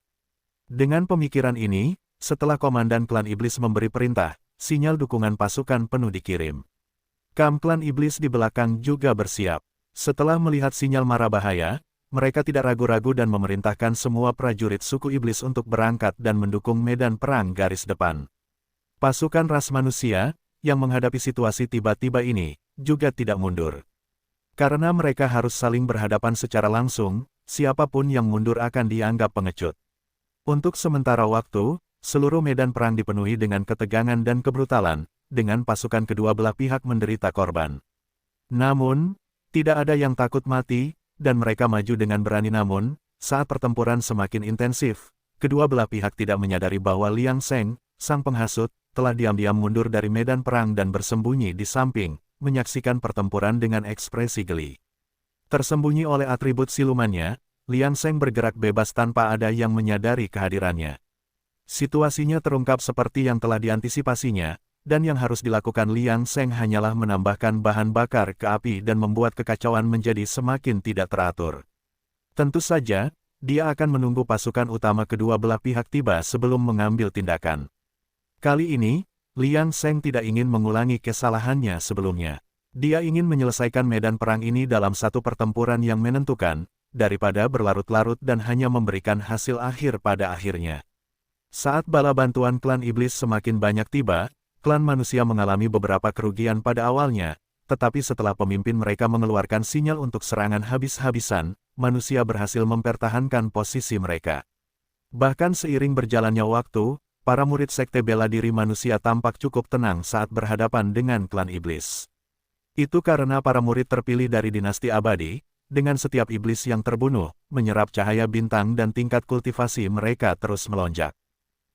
A: Dengan pemikiran ini, setelah komandan klan iblis memberi perintah, sinyal dukungan pasukan penuh dikirim. Kam klan iblis di belakang juga bersiap. Setelah melihat sinyal mara bahaya, mereka tidak ragu-ragu dan memerintahkan semua prajurit suku iblis untuk berangkat dan mendukung medan perang garis depan. Pasukan ras manusia, yang menghadapi situasi tiba-tiba ini, juga tidak mundur. Karena mereka harus saling berhadapan secara langsung, siapapun yang mundur akan dianggap pengecut. Untuk sementara waktu, seluruh medan perang dipenuhi dengan ketegangan dan kebrutalan, dengan pasukan kedua belah pihak menderita korban. Namun, tidak ada yang takut mati, dan mereka maju dengan berani. Namun, saat pertempuran semakin intensif, kedua belah pihak tidak menyadari bahwa Liang Seng, sang penghasut, telah diam-diam mundur dari medan perang dan bersembunyi di samping, menyaksikan pertempuran dengan ekspresi geli. Tersembunyi oleh atribut silumannya, Liang Seng bergerak bebas tanpa ada yang menyadari kehadirannya. Situasinya terungkap seperti yang telah diantisipasinya, dan yang harus dilakukan Liang Seng hanyalah menambahkan bahan bakar ke api dan membuat kekacauan menjadi semakin tidak teratur. Tentu saja, dia akan menunggu pasukan utama kedua belah pihak tiba sebelum mengambil tindakan. Kali ini, Liang Seng tidak ingin mengulangi kesalahannya sebelumnya. Dia ingin menyelesaikan medan perang ini dalam satu pertempuran yang menentukan, daripada berlarut-larut dan hanya memberikan hasil akhir pada akhirnya. Saat bala bantuan klan iblis semakin banyak tiba, klan manusia mengalami beberapa kerugian pada awalnya, tetapi setelah pemimpin mereka mengeluarkan sinyal untuk serangan habis-habisan, manusia berhasil mempertahankan posisi mereka. Bahkan seiring berjalannya waktu, para murid sekte bela diri manusia tampak cukup tenang saat berhadapan dengan klan iblis. Itu karena para murid terpilih dari dinasti abadi, dengan setiap iblis yang terbunuh, menyerap cahaya bintang dan tingkat kultivasi mereka terus melonjak.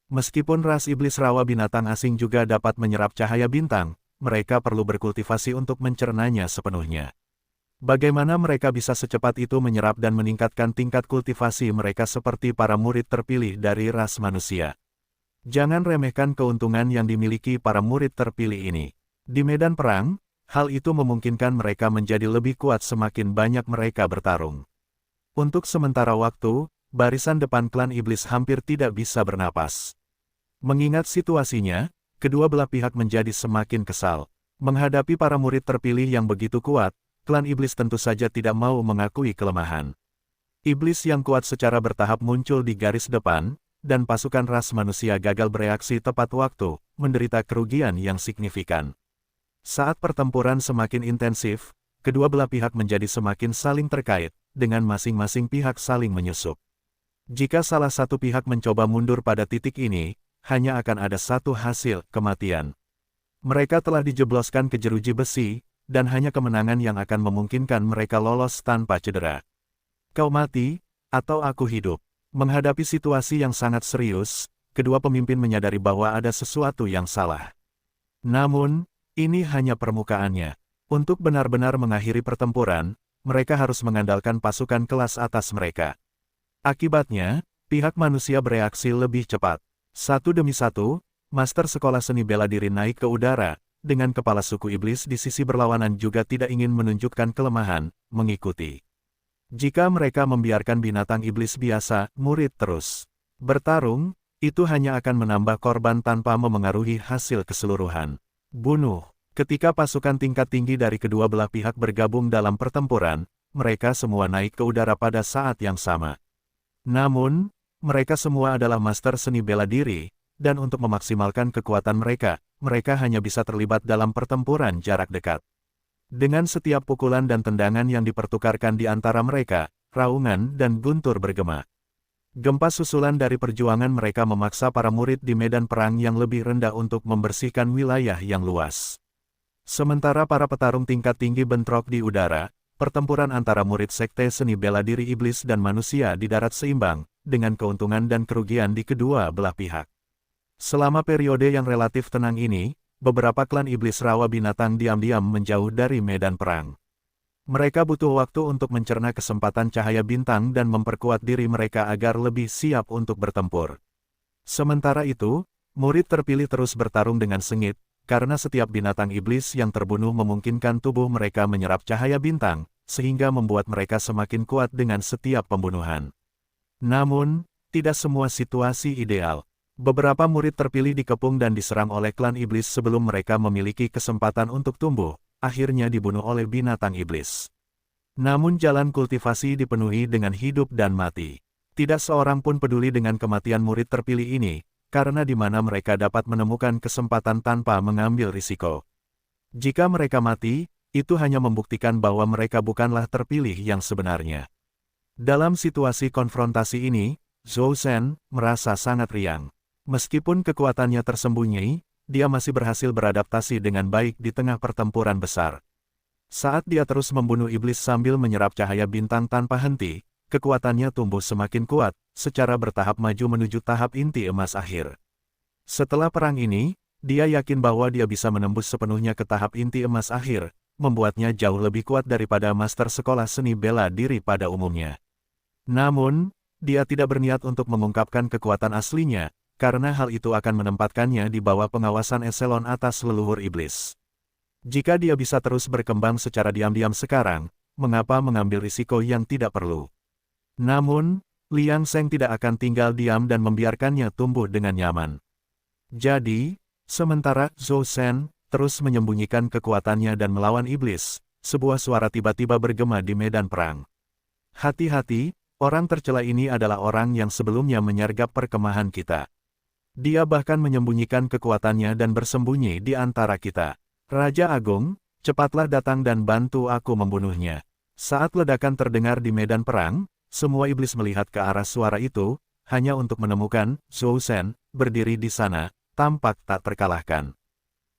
A: Meskipun ras iblis rawa binatang asing juga dapat menyerap cahaya bintang, mereka perlu berkultivasi untuk mencernanya sepenuhnya. Bagaimana mereka bisa secepat itu menyerap dan meningkatkan tingkat kultivasi mereka seperti para murid terpilih dari ras manusia? Jangan remehkan keuntungan yang dimiliki para murid terpilih ini. Di medan perang, hal itu memungkinkan mereka menjadi lebih kuat semakin banyak mereka bertarung. Untuk sementara waktu, barisan depan klan iblis hampir tidak bisa bernapas. Mengingat situasinya, kedua belah pihak menjadi semakin kesal. Menghadapi para murid terpilih yang begitu kuat, klan iblis tentu saja tidak mau mengakui kelemahan. Iblis yang kuat secara bertahap muncul di garis depan, dan pasukan ras manusia gagal bereaksi tepat waktu, menderita kerugian yang signifikan. Saat pertempuran semakin intensif, kedua belah pihak menjadi semakin saling terkait, dengan masing-masing pihak saling menyusup. Jika salah satu pihak mencoba mundur pada titik ini, hanya akan ada satu hasil, kematian. Mereka telah dijebloskan ke jeruji besi, dan hanya kemenangan yang akan memungkinkan mereka lolos tanpa cedera. Kau mati, atau aku hidup. Menghadapi situasi yang sangat serius, kedua pemimpin menyadari bahwa ada sesuatu yang salah. Namun, ini hanya permukaannya. Untuk benar-benar mengakhiri pertempuran, mereka harus mengandalkan pasukan kelas atas mereka. Akibatnya, pihak manusia bereaksi lebih cepat. Satu demi satu, master sekolah seni bela diri naik ke udara, dengan kepala suku iblis di sisi berlawanan juga tidak ingin menunjukkan kelemahan, mengikuti. Jika mereka membiarkan binatang iblis biasa, murid terus bertarung, itu hanya akan menambah korban tanpa memengaruhi hasil keseluruhan. Bunuh. Ketika pasukan tingkat tinggi dari kedua belah pihak bergabung dalam pertempuran, mereka semua naik ke udara pada saat yang sama. Namun, mereka semua adalah master seni bela diri, dan untuk memaksimalkan kekuatan mereka, mereka hanya bisa terlibat dalam pertempuran jarak dekat. Dengan setiap pukulan dan tendangan yang dipertukarkan di antara mereka, raungan dan guntur bergema. Gempa susulan dari perjuangan mereka memaksa para murid di medan perang yang lebih rendah untuk membersihkan wilayah yang luas. Sementara para petarung tingkat tinggi bentrok di udara, pertempuran antara murid sekte seni bela diri iblis dan manusia di darat seimbang, dengan keuntungan dan kerugian di kedua belah pihak. Selama periode yang relatif tenang ini, beberapa klan iblis rawa binatang diam-diam menjauh dari medan perang. Mereka butuh waktu untuk mencerna kesempatan cahaya bintang dan memperkuat diri mereka agar lebih siap untuk bertempur. Sementara itu, murid terpilih terus bertarung dengan sengit, karena setiap binatang iblis yang terbunuh memungkinkan tubuh mereka menyerap cahaya bintang, sehingga membuat mereka semakin kuat dengan setiap pembunuhan. Namun, tidak semua situasi ideal. Beberapa murid terpilih dikepung dan diserang oleh klan iblis sebelum mereka memiliki kesempatan untuk tumbuh, akhirnya dibunuh oleh binatang iblis. Namun jalan kultivasi dipenuhi dengan hidup dan mati. Tidak seorang pun peduli dengan kematian murid terpilih ini, karena di mana mereka dapat menemukan kesempatan tanpa mengambil risiko. Jika mereka mati, itu hanya membuktikan bahwa mereka bukanlah terpilih yang sebenarnya. Dalam situasi konfrontasi ini, Zhou Shen merasa sangat riang. Meskipun kekuatannya tersembunyi, dia masih berhasil beradaptasi dengan baik di tengah pertempuran besar. Saat dia terus membunuh iblis sambil menyerap cahaya bintang tanpa henti, kekuatannya tumbuh semakin kuat, secara bertahap maju menuju tahap inti emas akhir. Setelah perang ini, dia yakin bahwa dia bisa menembus sepenuhnya ke tahap inti emas akhir, membuatnya jauh lebih kuat daripada master sekolah seni bela diri pada umumnya. Namun, dia tidak berniat untuk mengungkapkan kekuatan aslinya, karena hal itu akan menempatkannya di bawah pengawasan eselon atas leluhur iblis. Jika dia bisa terus berkembang secara diam-diam sekarang, mengapa mengambil risiko yang tidak perlu? Namun, Liang Seng tidak akan tinggal diam dan membiarkannya tumbuh dengan nyaman. Jadi, sementara Zhou Shen terus menyembunyikan kekuatannya dan melawan iblis, sebuah suara tiba-tiba bergema di medan perang. Hati-hati, orang tercela ini adalah orang yang sebelumnya menyergap perkemahan kita. Dia bahkan menyembunyikan kekuatannya dan bersembunyi di antara kita. Raja Agung, cepatlah datang dan bantu aku membunuhnya. Saat ledakan terdengar di medan perang, semua iblis melihat ke arah suara itu, hanya untuk menemukan Zhou Shen berdiri di sana, tampak tak terkalahkan.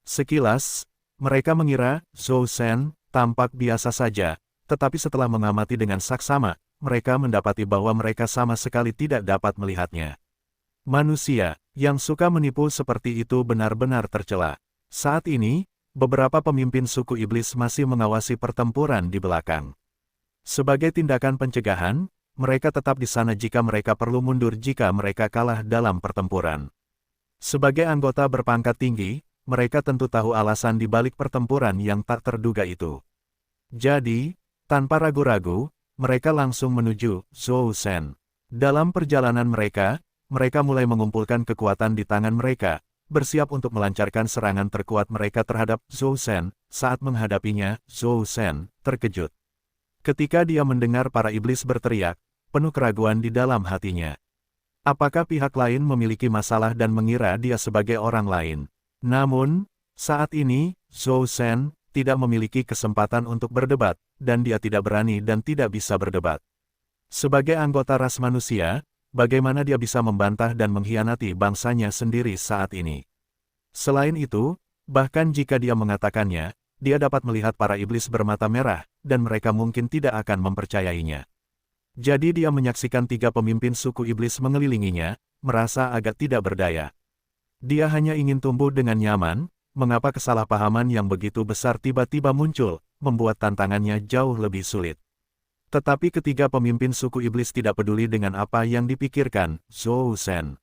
A: Sekilas, mereka mengira Zhou Shen tampak biasa saja, tetapi setelah mengamati dengan saksama, mereka mendapati bahwa mereka sama sekali tidak dapat melihatnya. Manusia yang suka menipu seperti itu benar-benar tercela. Saat ini, beberapa pemimpin suku iblis masih mengawasi pertempuran di belakang. Sebagai tindakan pencegahan, mereka tetap di sana jika mereka perlu mundur jika mereka kalah dalam pertempuran. Sebagai anggota berpangkat tinggi, mereka tentu tahu alasan di balik pertempuran yang tak terduga itu. Jadi, tanpa ragu-ragu, mereka langsung menuju Zhou Shen. Dalam perjalanan mereka mulai mengumpulkan kekuatan di tangan mereka, bersiap untuk melancarkan serangan terkuat mereka terhadap Zhou Shen. Saat menghadapinya, Zhou Shen terkejut. Ketika dia mendengar para iblis berteriak, penuh keraguan di dalam hatinya. Apakah pihak lain memiliki masalah dan mengira dia sebagai orang lain? Namun, saat ini, Zhou Shen tidak memiliki kesempatan untuk berdebat, dan dia tidak berani dan tidak bisa berdebat. Sebagai anggota ras manusia, bagaimana dia bisa membantah dan mengkhianati bangsanya sendiri saat ini? Selain itu, bahkan jika dia mengatakannya, dia dapat melihat para iblis bermata merah, dan mereka mungkin tidak akan mempercayainya. Jadi dia menyaksikan 3 pemimpin suku iblis mengelilinginya, merasa agak tidak berdaya. Dia hanya ingin tumbuh dengan nyaman, mengapa kesalahpahaman yang begitu besar tiba-tiba muncul, membuat tantangannya jauh lebih sulit. Tetapi ketiga pemimpin suku iblis tidak peduli dengan apa yang dipikirkan Zhou Shen.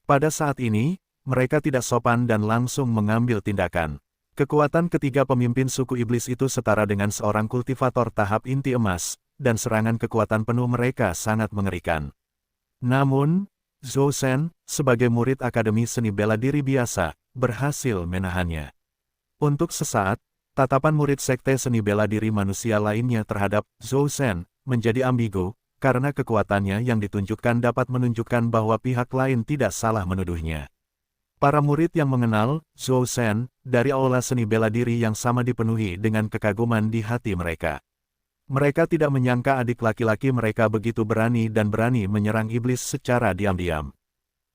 A: Pada saat ini, mereka tidak sopan dan langsung mengambil tindakan. Kekuatan ketiga pemimpin suku iblis itu setara dengan seorang kultivator tahap inti emas, dan serangan kekuatan penuh mereka sangat mengerikan. Namun, Zhou Shen, sebagai murid Akademi Seni Bela Diri biasa, berhasil menahannya. Untuk sesaat, tatapan murid Sekte Seni Bela Diri manusia lainnya terhadap Zhou Shen menjadi ambigu, karena kekuatannya yang ditunjukkan dapat menunjukkan bahwa pihak lain tidak salah menuduhnya. Para murid yang mengenal Zhou Shen dari aula seni bela diri yang sama dipenuhi dengan kekaguman di hati mereka. Mereka tidak menyangka adik laki-laki mereka begitu berani dan berani menyerang iblis secara diam-diam.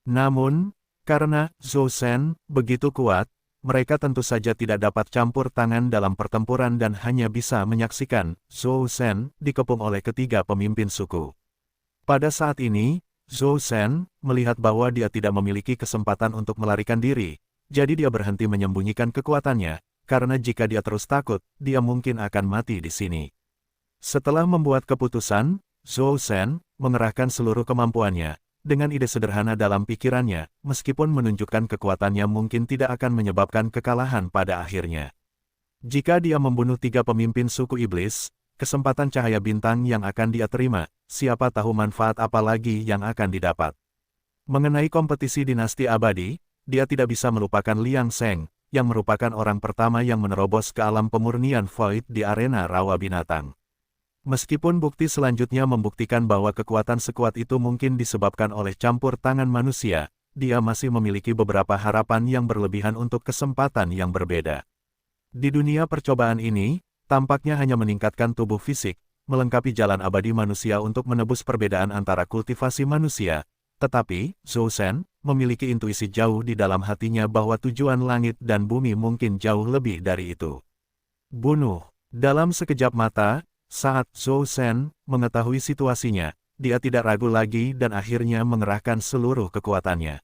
A: Namun, karena Zhou Shen begitu kuat, mereka tentu saja tidak dapat campur tangan dalam pertempuran dan hanya bisa menyaksikan Zhou Shen dikepung oleh ketiga pemimpin suku. Pada saat ini, Zhou Shen melihat bahwa dia tidak memiliki kesempatan untuk melarikan diri, jadi dia berhenti menyembunyikan kekuatannya, karena jika dia terus takut, dia mungkin akan mati di sini. Setelah membuat keputusan, Zhou Shen mengerahkan seluruh kemampuannya, dengan ide sederhana dalam pikirannya, meskipun menunjukkan kekuatannya mungkin tidak akan menyebabkan kekalahan pada akhirnya. Jika dia membunuh 3 pemimpin suku iblis, kesempatan cahaya bintang yang akan dia terima, siapa tahu manfaat apa lagi yang akan didapat. Mengenai kompetisi dinasti abadi, dia tidak bisa melupakan Liang Seng, yang merupakan orang pertama yang menerobos ke alam pemurnian Void di arena rawa binatang. Meskipun bukti selanjutnya membuktikan bahwa kekuatan sekuat itu mungkin disebabkan oleh campur tangan manusia, dia masih memiliki beberapa harapan yang berlebihan untuk kesempatan yang berbeda. Di dunia percobaan ini, tampaknya hanya meningkatkan tubuh fisik, melengkapi jalan abadi manusia untuk menebus perbedaan antara kultivasi manusia, tetapi, Zhou Shen memiliki intuisi jauh di dalam hatinya bahwa tujuan langit dan bumi mungkin jauh lebih dari itu. Bunuh. Dalam sekejap mata, saat Zhou Shen mengetahui situasinya, dia tidak ragu lagi dan akhirnya mengerahkan seluruh kekuatannya.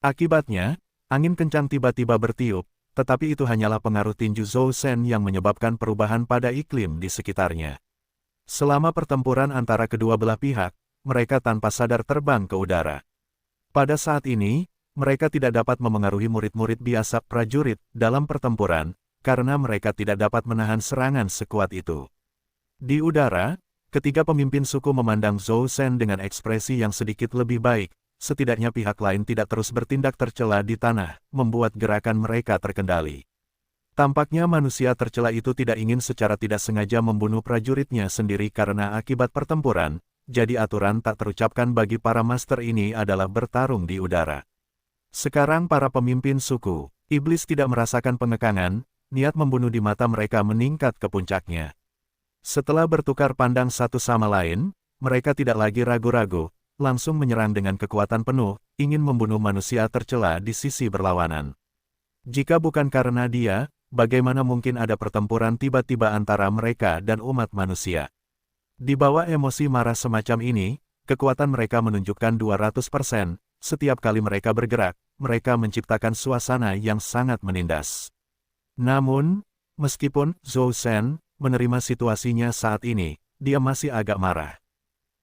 A: Akibatnya, angin kencang tiba-tiba bertiup, tetapi itu hanyalah pengaruh tinju Zhou Shen yang menyebabkan perubahan pada iklim di sekitarnya. Selama pertempuran antara kedua belah pihak, mereka tanpa sadar terbang ke udara. Pada saat ini, mereka tidak dapat memengaruhi murid-murid biasa prajurit dalam pertempuran, karena mereka tidak dapat menahan serangan sekuat itu. Di udara, ketiga pemimpin suku memandang Zhou Shen dengan ekspresi yang sedikit lebih baik, setidaknya pihak lain tidak terus bertindak tercela di tanah, membuat gerakan mereka terkendali. Tampaknya manusia tercela itu tidak ingin secara tidak sengaja membunuh prajuritnya sendiri karena akibat pertempuran, jadi aturan tak terucapkan bagi para master ini adalah bertarung di udara. Sekarang para pemimpin suku iblis tidak merasakan pengekangan, niat membunuh di mata mereka meningkat ke puncaknya. Setelah bertukar pandang satu sama lain, mereka tidak lagi ragu-ragu, langsung menyerang dengan kekuatan penuh, ingin membunuh manusia tercela di sisi berlawanan. Jika bukan karena dia, bagaimana mungkin ada pertempuran tiba-tiba antara mereka dan umat manusia? Di bawah emosi marah semacam ini, kekuatan mereka menunjukkan 200%, setiap kali mereka bergerak, mereka menciptakan suasana yang sangat menindas. Namun, meskipun Zhou Shen menerima situasinya saat ini, dia masih agak marah.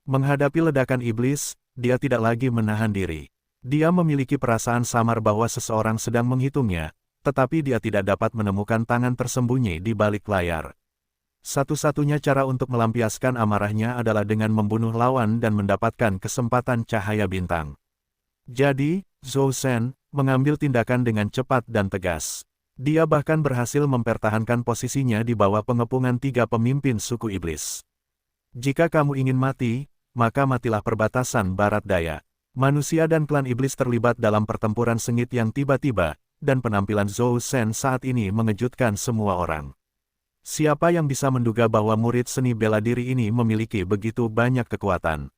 A: Menghadapi ledakan iblis, dia tidak lagi menahan diri. Dia memiliki perasaan samar bahwa seseorang sedang menghitungnya, tetapi dia tidak dapat menemukan tangan tersembunyi di balik layar. Satu-satunya cara untuk melampiaskan amarahnya adalah dengan membunuh lawan dan mendapatkan kesempatan cahaya bintang. Jadi, Zhou Shen mengambil tindakan dengan cepat dan tegas. Dia bahkan berhasil mempertahankan posisinya di bawah pengepungan tiga pemimpin suku iblis. Jika kamu ingin mati, maka matilah perbatasan barat daya. Manusia dan klan iblis terlibat dalam pertempuran sengit yang tiba-tiba, dan penampilan Zhou Shen saat ini mengejutkan semua orang. Siapa yang bisa menduga bahwa murid seni bela diri ini memiliki begitu banyak kekuatan?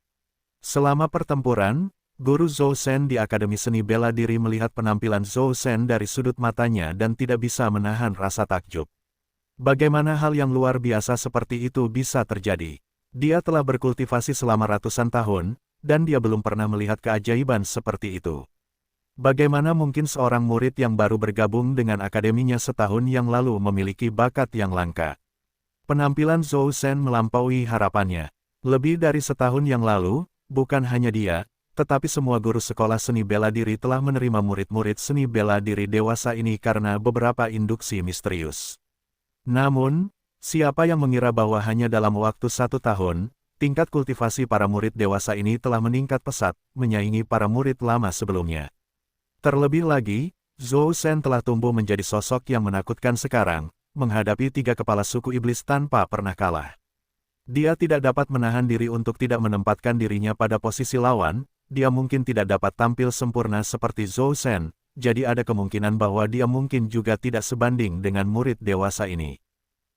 A: Selama pertempuran, Guru Zhou Shen di Akademi Seni Bela Diri melihat penampilan Zhou Shen dari sudut matanya dan tidak bisa menahan rasa takjub. Bagaimana hal yang luar biasa seperti itu bisa terjadi? Dia telah berkultivasi selama ratusan tahun, dan dia belum pernah melihat keajaiban seperti itu. Bagaimana mungkin seorang murid yang baru bergabung dengan akademinya setahun yang lalu memiliki bakat yang langka? Penampilan Zhou Shen melampaui harapannya. Lebih dari setahun yang lalu, bukan hanya dia, tetapi semua guru sekolah seni bela diri telah menerima murid-murid seni bela diri dewasa ini karena beberapa induksi misterius. Namun, siapa yang mengira bahwa hanya dalam waktu 1 tahun, tingkat kultivasi para murid dewasa ini telah meningkat pesat, menyaingi para murid lama sebelumnya. Terlebih lagi, Zhou Shen telah tumbuh menjadi sosok yang menakutkan sekarang, menghadapi 3 kepala suku iblis tanpa pernah kalah. Dia tidak dapat menahan diri untuk tidak menempatkan dirinya pada posisi lawan. Dia mungkin tidak dapat tampil sempurna seperti Zhou Shen, jadi ada kemungkinan bahwa dia mungkin juga tidak sebanding dengan murid dewasa ini.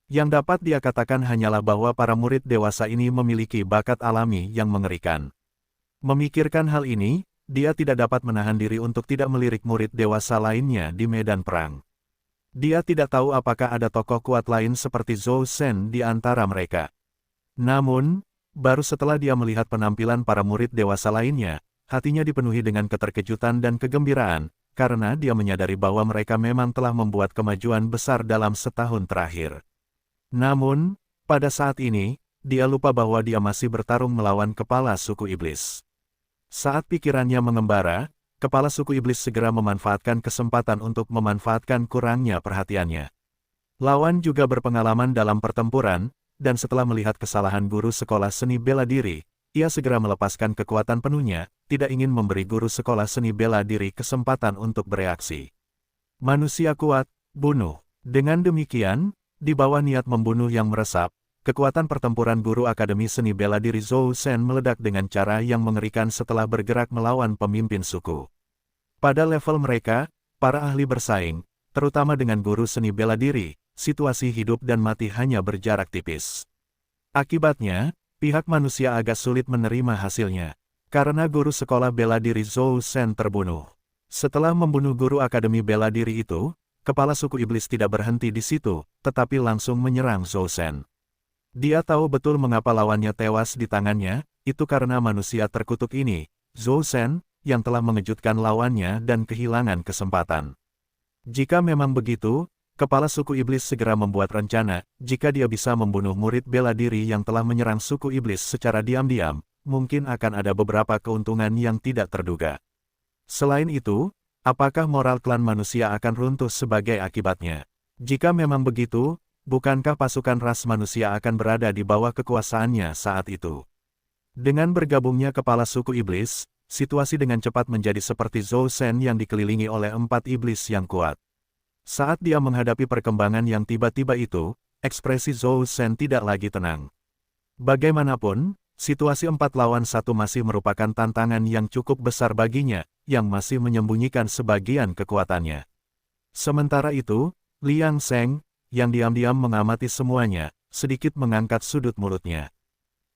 A: Yang dapat dia katakan hanyalah bahwa para murid dewasa ini memiliki bakat alami yang mengerikan. Memikirkan hal ini, dia tidak dapat menahan diri untuk tidak melirik murid dewasa lainnya di medan perang. Dia tidak tahu apakah ada tokoh kuat lain seperti Zhou Shen di antara mereka. Namun, baru setelah dia melihat penampilan para murid dewasa lainnya, hatinya dipenuhi dengan keterkejutan dan kegembiraan, karena dia menyadari bahwa mereka memang telah membuat kemajuan besar dalam setahun terakhir. Namun, pada saat ini, dia lupa bahwa dia masih bertarung melawan kepala suku iblis. Saat pikirannya mengembara, kepala suku iblis segera memanfaatkan kesempatan untuk memanfaatkan kurangnya perhatiannya. Lawan juga berpengalaman dalam pertempuran, dan setelah melihat kesalahan guru sekolah seni bela diri, ia segera melepaskan kekuatan penuhnya, tidak ingin memberi guru sekolah seni bela diri kesempatan untuk bereaksi. Manusia kuat, bunuh. Dengan demikian, di bawah niat membunuh yang meresap, kekuatan pertempuran guru Akademi Seni Bela Diri Zhou Shen meledak dengan cara yang mengerikan setelah bergerak melawan pemimpin suku. Pada level mereka, para ahli bersaing, terutama dengan guru seni bela diri, situasi hidup dan mati hanya berjarak tipis. Akibatnya, pihak manusia agak sulit menerima hasilnya, karena guru sekolah bela diri Zhou Shen terbunuh. Setelah membunuh guru akademi bela diri itu, kepala suku iblis tidak berhenti di situ, tetapi langsung menyerang Zhou Shen. Dia tahu betul mengapa lawannya tewas di tangannya, itu karena manusia terkutuk ini, Zhou Shen, yang telah mengejutkan lawannya dan kehilangan kesempatan. Jika memang begitu, kepala suku iblis segera membuat rencana, jika dia bisa membunuh murid bela diri yang telah menyerang suku iblis secara diam-diam, mungkin akan ada beberapa keuntungan yang tidak terduga. Selain itu, Apakah moral klan manusia akan runtuh sebagai akibatnya? Jika memang begitu, bukankah pasukan ras manusia akan berada di bawah kekuasaannya saat itu? Dengan bergabungnya kepala suku iblis, situasi dengan cepat menjadi seperti Zhou Shen yang dikelilingi oleh 4 iblis yang kuat. Saat dia menghadapi perkembangan yang tiba-tiba itu, ekspresi Zhou Shen tidak lagi tenang. Bagaimanapun, situasi 4 lawan 1 masih merupakan tantangan yang cukup besar baginya, yang masih menyembunyikan sebagian kekuatannya. Sementara itu, Liang Sheng, yang diam-diam mengamati semuanya, sedikit mengangkat sudut mulutnya.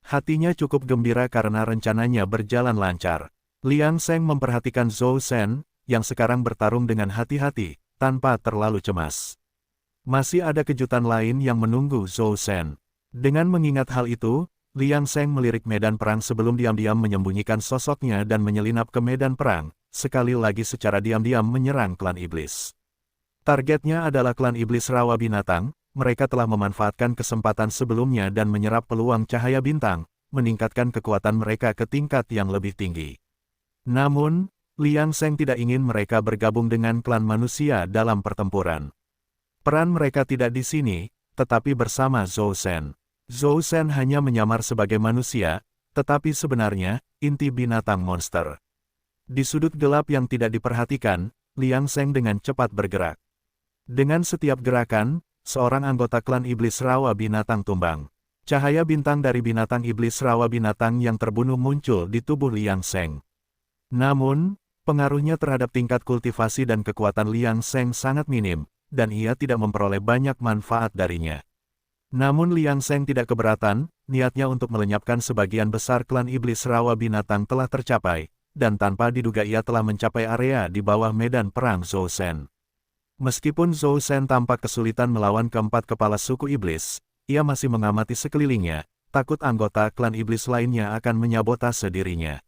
A: Hatinya cukup gembira karena rencananya berjalan lancar. Liang Sheng memperhatikan Zhou Shen, yang sekarang bertarung dengan hati-hati, tanpa terlalu cemas. Masih ada kejutan lain yang menunggu Zhou Shen. Dengan mengingat hal itu, Liang Sheng melirik medan perang sebelum diam-diam menyembunyikan sosoknya dan menyelinap ke medan perang, sekali lagi secara diam-diam menyerang klan iblis. Targetnya adalah klan iblis rawa binatang, mereka telah memanfaatkan kesempatan sebelumnya dan menyerap peluang cahaya bintang, meningkatkan kekuatan mereka ke tingkat yang lebih tinggi. Namun, Liang Sheng tidak ingin mereka bergabung dengan klan manusia dalam pertempuran. Peran mereka tidak di sini, tetapi bersama Zhou Shen. Zhou Shen hanya menyamar sebagai manusia, tetapi sebenarnya, inti binatang monster. Di sudut gelap yang tidak diperhatikan, Liang Sheng dengan cepat bergerak. Dengan setiap gerakan, seorang anggota klan iblis rawa binatang tumbang. Cahaya bintang dari binatang iblis rawa binatang yang terbunuh muncul di tubuh Liang Sheng. Namun, pengaruhnya terhadap tingkat kultivasi dan kekuatan Liang Sheng sangat minim, dan ia tidak memperoleh banyak manfaat darinya. Namun Liang Sheng tidak keberatan, niatnya untuk melenyapkan sebagian besar klan iblis rawa binatang telah tercapai, dan tanpa diduga ia telah mencapai area di bawah medan perang Zhou Shen. Meskipun Zhou Shen tampak kesulitan melawan keempat kepala suku iblis, ia masih mengamati sekelilingnya, takut anggota klan iblis lainnya akan menyabotase dirinya.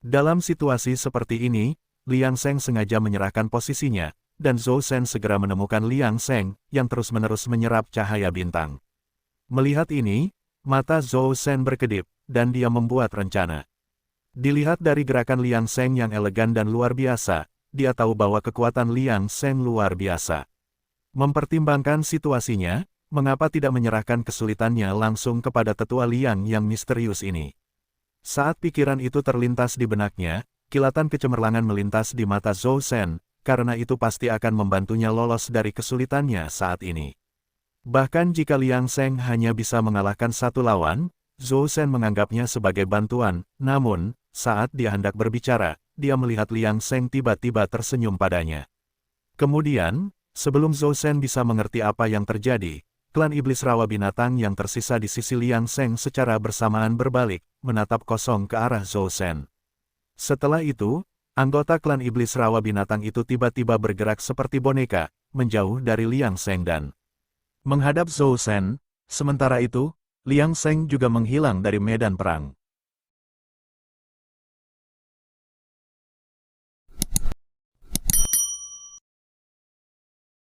A: Dalam situasi seperti ini, Liang Sheng sengaja menyerahkan posisinya, dan Zhou Shen segera menemukan Liang Sheng, yang terus-menerus menyerap cahaya bintang. Melihat ini, mata Zhou Shen berkedip, dan dia membuat rencana. Dilihat dari gerakan Liang Sheng yang elegan dan luar biasa, dia tahu bahwa kekuatan Liang Sheng luar biasa. Mempertimbangkan situasinya, mengapa tidak menyerahkan kesulitannya langsung kepada tetua Liang yang misterius ini? Saat pikiran itu terlintas di benaknya, kilatan kecemerlangan melintas di mata Zhou Shen, karena itu pasti akan membantunya lolos dari kesulitannya saat ini. Bahkan jika Liang Sheng hanya bisa mengalahkan satu lawan, Zhou Shen menganggapnya sebagai bantuan, namun, saat dia hendak berbicara, dia melihat Liang Sheng tiba-tiba tersenyum padanya. Kemudian, sebelum Zhou Shen bisa mengerti apa yang terjadi, klan iblis rawa binatang yang tersisa di sisi Liang Sheng secara bersamaan berbalik, menatap kosong ke arah Zhou Shen. Setelah itu, anggota klan iblis rawa binatang itu tiba-tiba bergerak seperti boneka, menjauh dari Liang Sheng dan menghadap Zhou Shen. Sementara itu, Liang Sheng juga menghilang dari medan perang.